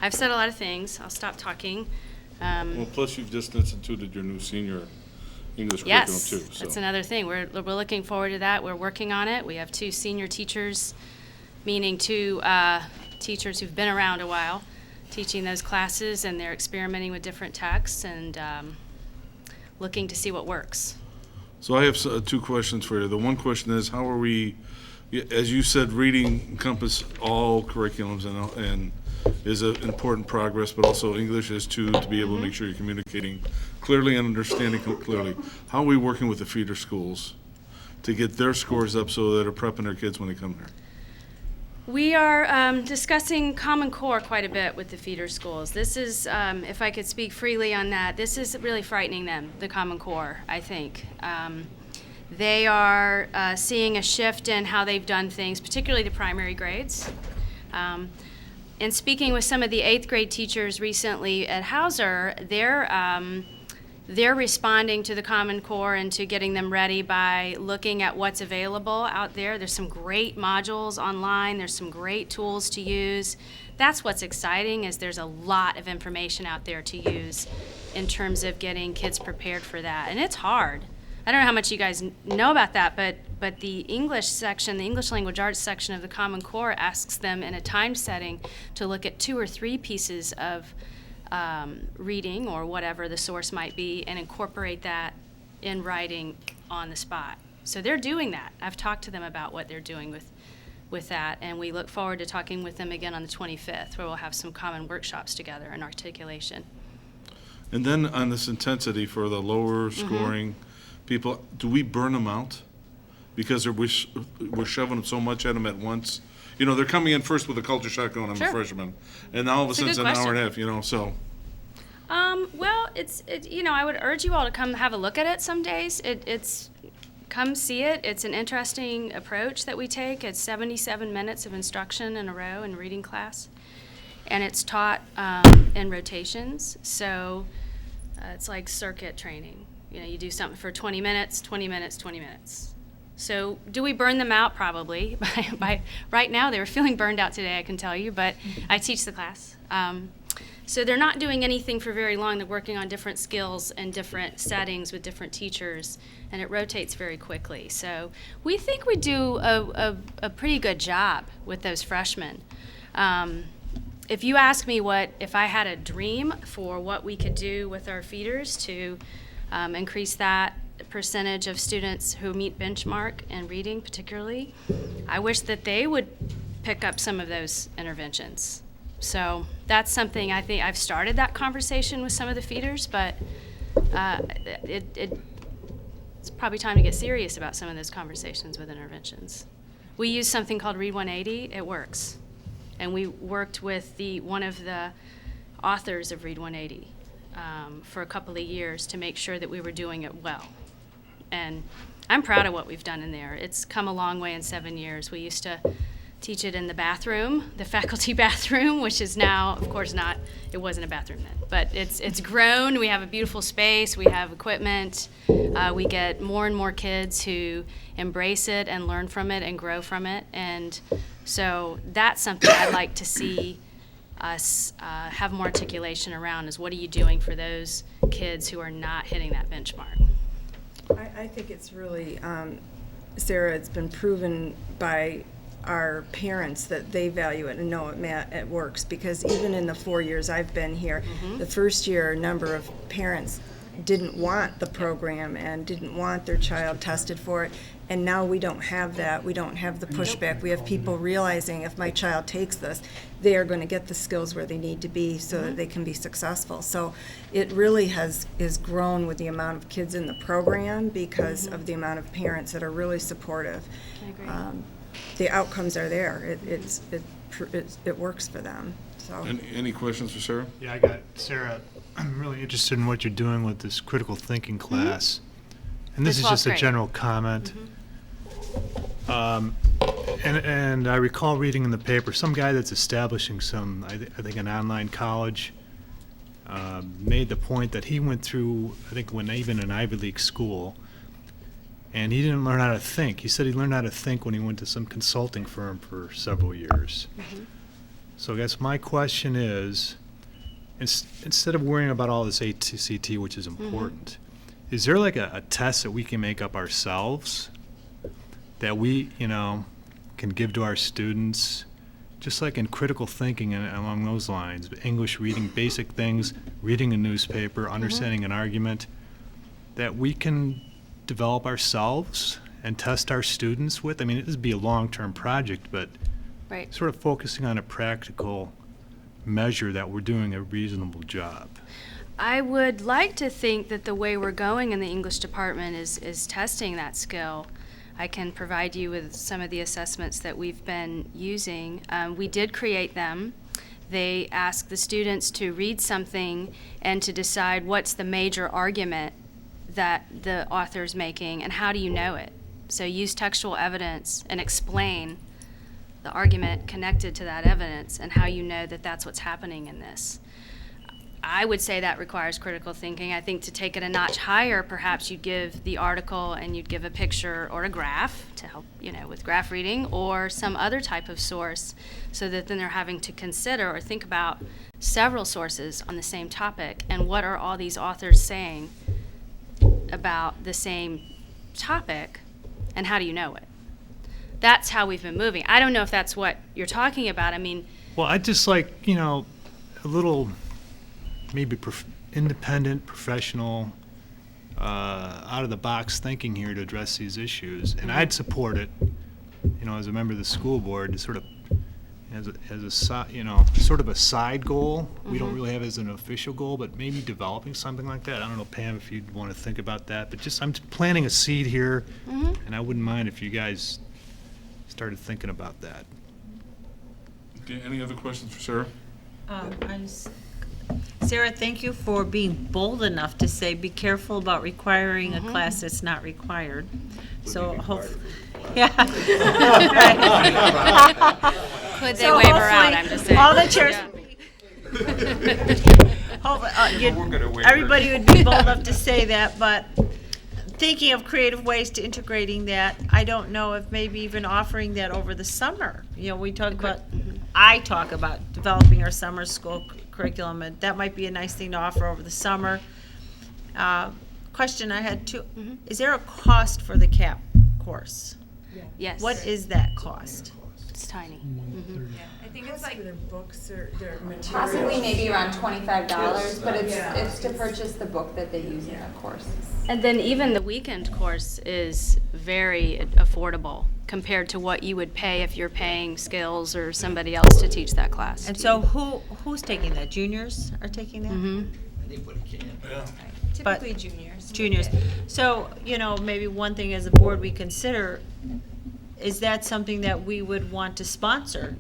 I've said a lot of things, I'll stop talking. Well, plus you've just instituted your new senior English curriculum Yes, too. So. that's another thing. We're looking forward to that. We're working on it. We have 2 senior teachers, meaning 2 teachers who've been around a while, teaching those classes, and they're experimenting with different texts and looking to see what works. So I have 2 questions for you. The one question is, how are we, as you said, reading encompass all curriculums and is an important progress, but also English is too, to be able to make sure you're communicating clearly and understanding clearly. How are we working with the feeder schools to get their scores up so that they're prepping their kids when they come here? We are discussing Common Core quite a bit with the feeder schools. This is, if I could speak freely on that, this is really frightening them, the Common Core, I think. They are seeing a shift in how they've done things, particularly the primary grades. And speaking with some of the 8th grade teachers recently at Hauser, they're responding to the Common Core and to getting them ready by looking at what's available out there. There's some great modules online. There's some great tools to use. That's what's exciting, is there's a lot of information out there to use in terms of getting kids prepared for that. And it's hard. I don't know how much you guys know about that, but the English section, the English language arts section of the Common Core asks them in a time setting to look at 2 or 3 pieces of reading or whatever the source might be and incorporate that in writing on the spot. So they're doing that. I've talked to them about what they're doing with that, and we look forward to talking with them again on the 25th, where we'll have some common workshops together in articulation. And then on this intensity for the lower scoring people, do we burn them out? Because we're shoving so much at them at once. You know, they're coming in first with a culture shock going, I'm a freshman. And now all of a sudden it's an hour and a half, so. Well, I would urge you all to come have a look at it some days. Come see it. It's an interesting approach that we take. It's 77 minutes of instruction in a row in reading class. And it's taught in rotations. So it's like circuit training. You do something for 20 minutes, 20 minutes, 20 minutes. So do we burn them out? Probably. By right now, they were feeling burned out today, I can tell you, but I teach the class. So they're not doing anything for very long. They're working on different skills and different settings with different teachers, and it rotates very quickly. So we think we do a pretty good job with those freshmen. If you ask me if I had a dream for what we could do with our feeders to increase that percentage of students who meet benchmark in reading particularly, I wish that they would pick up some of those interventions. So that's something I think I've started that conversation with some of the feeders, but it's probably time to get serious about some of those conversations with interventions. We use something called Read 180. It works. And we worked with one of the authors of Read 180 for a couple of years to make sure that we were doing it well. And I'm proud of what we've done in there. It's come a long way in 7 years. We used to teach it in the bathroom, the faculty bathroom, which is now, of course, it wasn't a bathroom then, but it's grown. We have a beautiful space. We have equipment. We get more and more kids who embrace it and learn from it and grow from it. And so that's something I'd like to see us have more articulation around, is what are you doing for those kids who are not hitting that benchmark? I think it's really, Sarah, it's been proven by our parents that they value it and know it works, because even in the 4 years I've been here, the first year number of parents didn't want the program and didn't want their child tested for it. And now we don't have that. We don't have the pushback. We have people realizing if my child takes this, they are going to get the skills where they need to be so that they can be successful. So it really is grown with the amount of kids in the program because of the amount of parents that are really supportive. I agree. The outcomes are there. It works for them. So. Any questions for Sarah? Yeah, I got, Sarah, I'm really interested in what you're doing with this critical thinking class. And this The is just 12th a grade. general comment. And I recall reading in the paper, some guy that's establishing some, I think an online college, made the point that he went through, I think when even an Ivy League school, and he didn't learn how to think. He said he learned how to think when he went to some consulting firm for several years. So I guess my question is, instead of worrying about all this ACT, which is important, is there like a test that we can make up ourselves that we, can give to our students, just like in critical thinking and along those lines, English reading, basic things, reading a newspaper, understanding an argument, that we can develop ourselves and test our students with? I mean, it would be a long-term project, but Right. sort of focusing on a practical measure that we're doing a reasonable job. I would like to think that the way we're going in the English department is testing that skill. I can provide you with some of the assessments that we've been using. We did create them. They ask the students to read something and to decide what's the major argument that the author's making and how do you know it. So use textual evidence and explain the argument connected to that evidence and how you know that that's what's happening in this. I would say that requires critical thinking. I think to take it a notch higher, perhaps you'd give the article and you'd give a picture or a graph to help, with graph reading or some other type of source so that then they're having to consider or think about several sources on the same topic and what are all these authors saying about the same topic and how do you know it? That's how we've been moving. I don't know if that's what you're talking about. I mean, Well, I'd just like, a little maybe independent, professional, out-of-the-box thinking here to address these issues. And I'd support it, as a member of the school board, to sort of, sort of a side goal. We don't really have it as an official goal, but maybe developing something like that. I don't know, Pam, if you'd want to think about that. But just, I'm planting a seed here, and I wouldn't mind if you guys started thinking about that. Okay, any other questions for Sarah? Sarah, thank you for being bold enough to say, be careful about requiring a class that's not required. So, yeah. could they waive her out? I'm just saying. All the chairs. Everybody would be bold enough to say that, but thinking of creative ways to integrating that, I don't know if maybe even offering that over the summer. We talk about, I talk about developing our summer school curriculum, and that might be a nice thing to offer over the summer. Question I had too, is there a cost for the CAP course? Yes. What is that cost? It's tiny. I think it's like Their books or their materials. possibly maybe around $25, but it's to purchase the book that they use in the course. And then even the weekend course is very affordable compared to what you would pay if you're paying Skills or somebody else to teach that class. And so who's taking that? Juniors are taking that? Anybody can. Typically juniors. Juniors. So, maybe one thing as a board we consider, is that something that we would want to sponsor,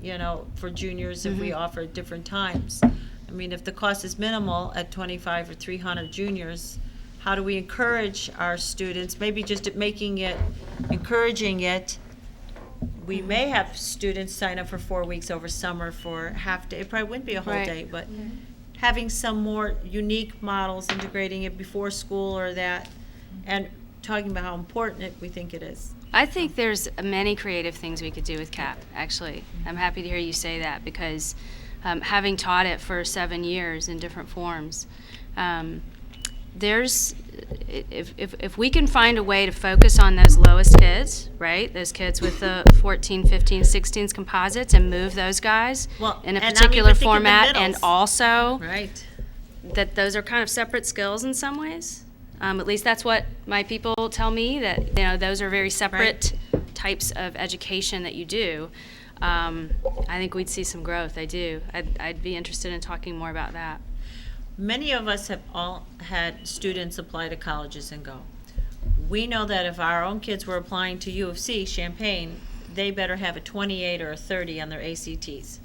for juniors if we offer at different times? I mean, if the cost is minimal at 25 or 300 juniors, how do we encourage our students, maybe just encouraging it? We may have students sign up for 4 weeks over summer for half day. It probably wouldn't be a whole Right. day, but having some more unique models, integrating it before school or that, and talking about how important we think it is. I think there's many creative things we could do with CAP, actually. I'm happy to hear you say that because having taught it for 7 years in different forms, if we can find a way to focus on those lowest kids, right, those kids with the 14, 15, 16s composites and move those guys in a particular format and also right, that those are kind of separate skills in some ways. At least that's what my people tell me, that, those are very separate types of education that you do. I think we'd see some growth. I do. I'd be interested in talking more about that. Many of us have all had students apply to colleges and go. We know that if our own kids were applying to U of C, Champaign, they better have a 28 or a 30 on their ACTs,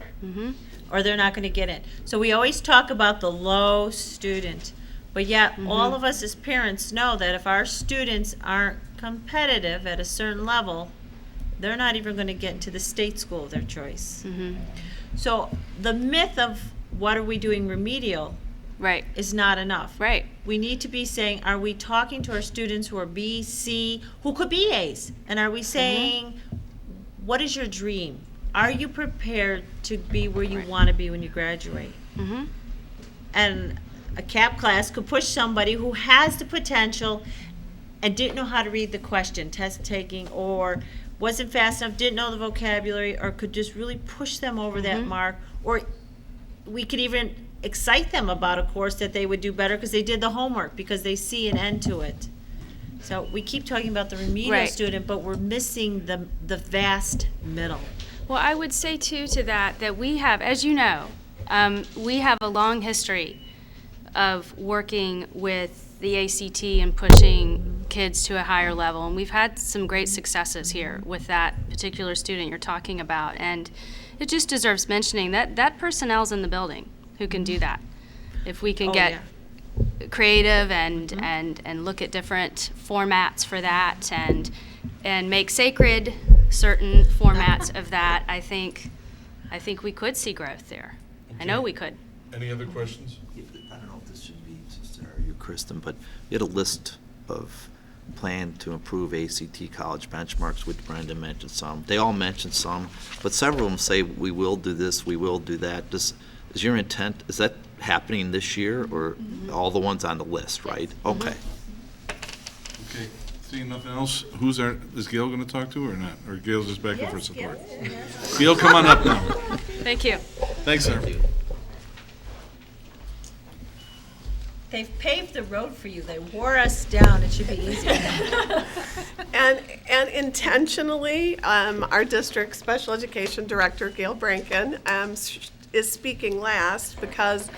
or they're not going to get in. So we always talk about the low student, but yet all of us as parents know that if our students aren't competitive at a certain level, they're not even going to get into the state school of their choice. So the myth of what are we doing remedial is not enough. We need to be saying, are we talking to our students who are B, C, who could be A's? And are we saying, what is your dream? Are you prepared to be where you want to be when you graduate? And a CAP class could push somebody who has the potential and didn't know how to read the question, test taking, or wasn't fast enough, didn't know the vocabulary, or could just really push them over that mark. Or we could even excite them about a course that they would do better because they did the homework, because they see an end to it. So we keep talking about the remedial student, but we're missing the vast middle. Well, I would say too to that we have, as you know, we have a long history of working with the ACT and pushing kids to a higher level, and we've had some great successes here with that particular student you're talking about, and it just deserves mentioning that personnel's in the building who can do that. If we can get creative and look at different formats for that and make sacred certain formats of that, I think we could see growth there. I know we could. Any other questions? I don't know if this should be to Sarah or you, Kristin, but you had a list of plan to improve ACT college benchmarks, which Brandon mentioned some. They all mentioned some, but several of them say we will do this, we will do that. Is your intent, is that happening this year, or all the ones on the list, right? Okay. Okay, seeing nothing else, is Gail going to talk to or not? Or Gail's just back in for support? Gail, come on up now. Thank you. Thanks, sir. They've paved the road for you. They wore us down. It should be easy. And intentionally, our district special education director, Gail Branken, is speaking last because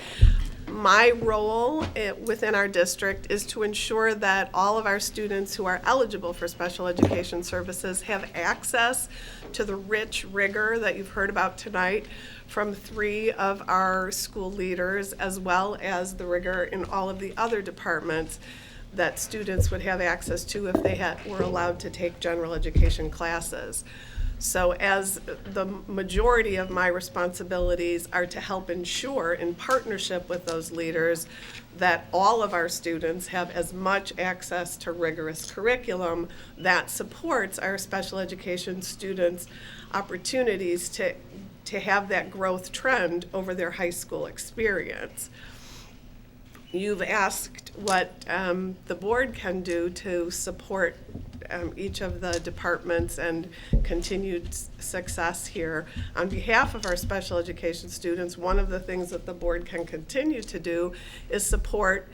my role within our district is to ensure that all of our students who are eligible for special education services have access to the rich rigor that you've heard about tonight from 3 of our school leaders, as well as the rigor in all of the other departments that students would have access to if they were allowed to take general education classes. So as the majority of my responsibilities are to help ensure, in partnership with those leaders, that all of our students have as much access to rigorous curriculum that supports our special education students' opportunities to have that growth trend over their high school experience. You've asked what the board can do to support each of the departments and continued success here. On behalf of our special education students, one of the things that the board can continue to do is support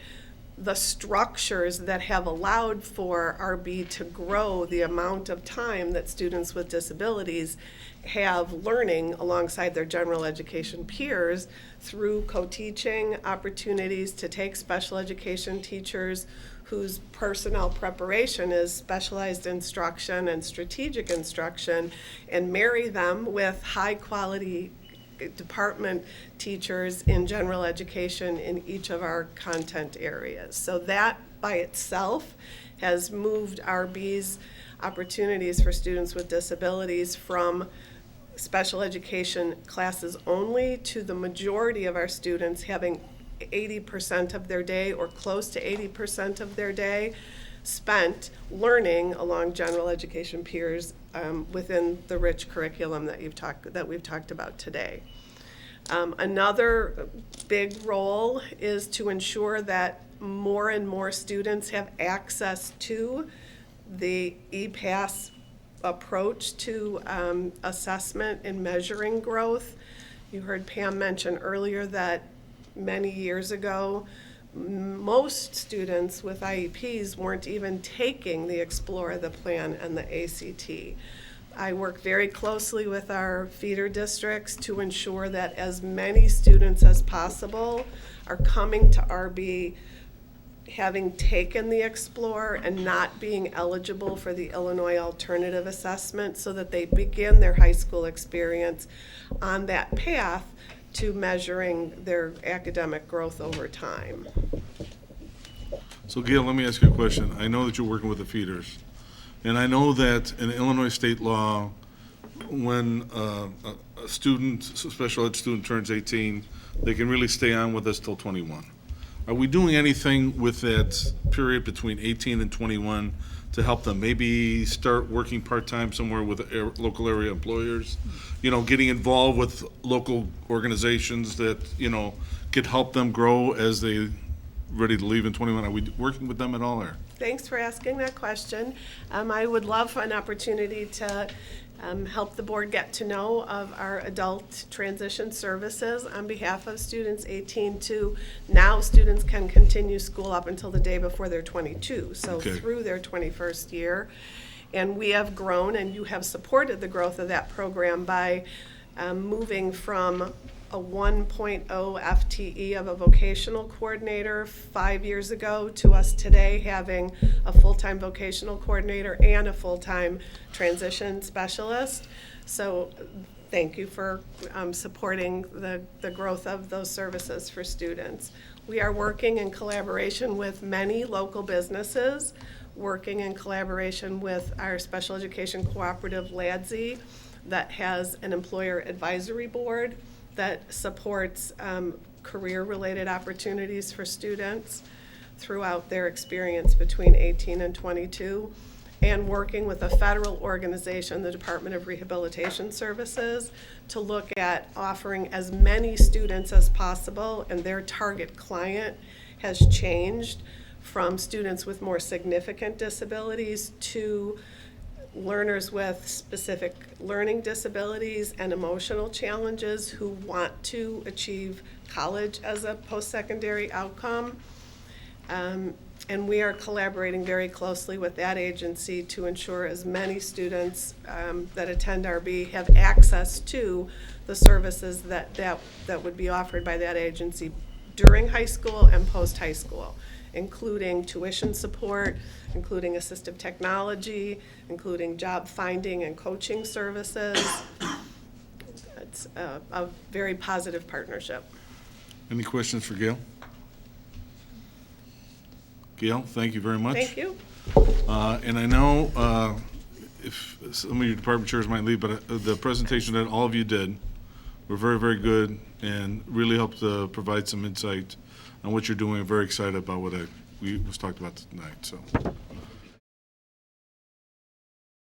the structures that have allowed for RB to grow the amount of time that students with disabilities have learning alongside their general education peers through co-teaching opportunities to take special education teachers whose personnel preparation is specialized instruction and strategic instruction, and marry them with high-quality department teachers in general education in each of our content areas. So that by itself has moved RB's opportunities for students with disabilities from special education classes only to the majority of our students having 80% of their day or close to 80% of their day spent learning along general education peers within the rich curriculum that we've talked about today. Another big role is to ensure that more and more students have access to the EPAS approach to assessment and measuring growth. You heard Pam mention earlier that many years ago, most students with IEPs weren't even taking the Explore, the Plan, and the ACT. I work very closely with our feeder districts to ensure that as many students as possible are coming to RB having taken the Explore and not being eligible for the Illinois Alternative Assessment, so that they begin their high school experience on that path to measuring their academic growth over time. So Gail, let me ask you a question. I know that you're working with the feeders, and I know that in Illinois state law, when a student, a special ed student turns 18, they can really stay on with us till 21. Are we doing anything with that period between 18 and 21 to help them maybe start working part-time somewhere with local area employers? You know, getting involved with local organizations that, you know, could help them grow as they ready to leave in 21. Are we working with them at all, or? Thanks for asking that question. I would love an opportunity to help the board get to know of our adult transition services on behalf of students 18 to now. Students can continue school up until the day before they're 22, so Okay. through their 21st year. And we have grown, and you have supported the growth of that program by moving from a 1.0 FTE of a vocational coordinator 5 years ago to us today having a full-time vocational coordinator and a full-time transition specialist. So thank you for supporting the growth of those services for students. We are working in collaboration with many local businesses, working in collaboration with our special education cooperative, LADSI, that has an employer advisory board that supports career-related opportunities for students throughout their experience between 18 and 22, and working with a federal organization, the Department of Rehabilitation Services, to look at offering as many students as possible, and their target client has changed from students with more significant disabilities to learners with specific learning disabilities and emotional challenges who want to achieve college as a post-secondary outcome. And we are collaborating very closely with that agency to ensure as many students that attend RB have access to the services that would be offered by that agency during high school and post-high school, including tuition support, including assistive technology, including job finding and coaching services. It's a very positive partnership. Any questions for Gail? Gail, thank you very much. Thank you. And I know if some of your department chairs might leave, but the presentation that all of you did were very, very good and really helped provide some insight on what you're doing. I'm very excited about what we was talked about tonight. So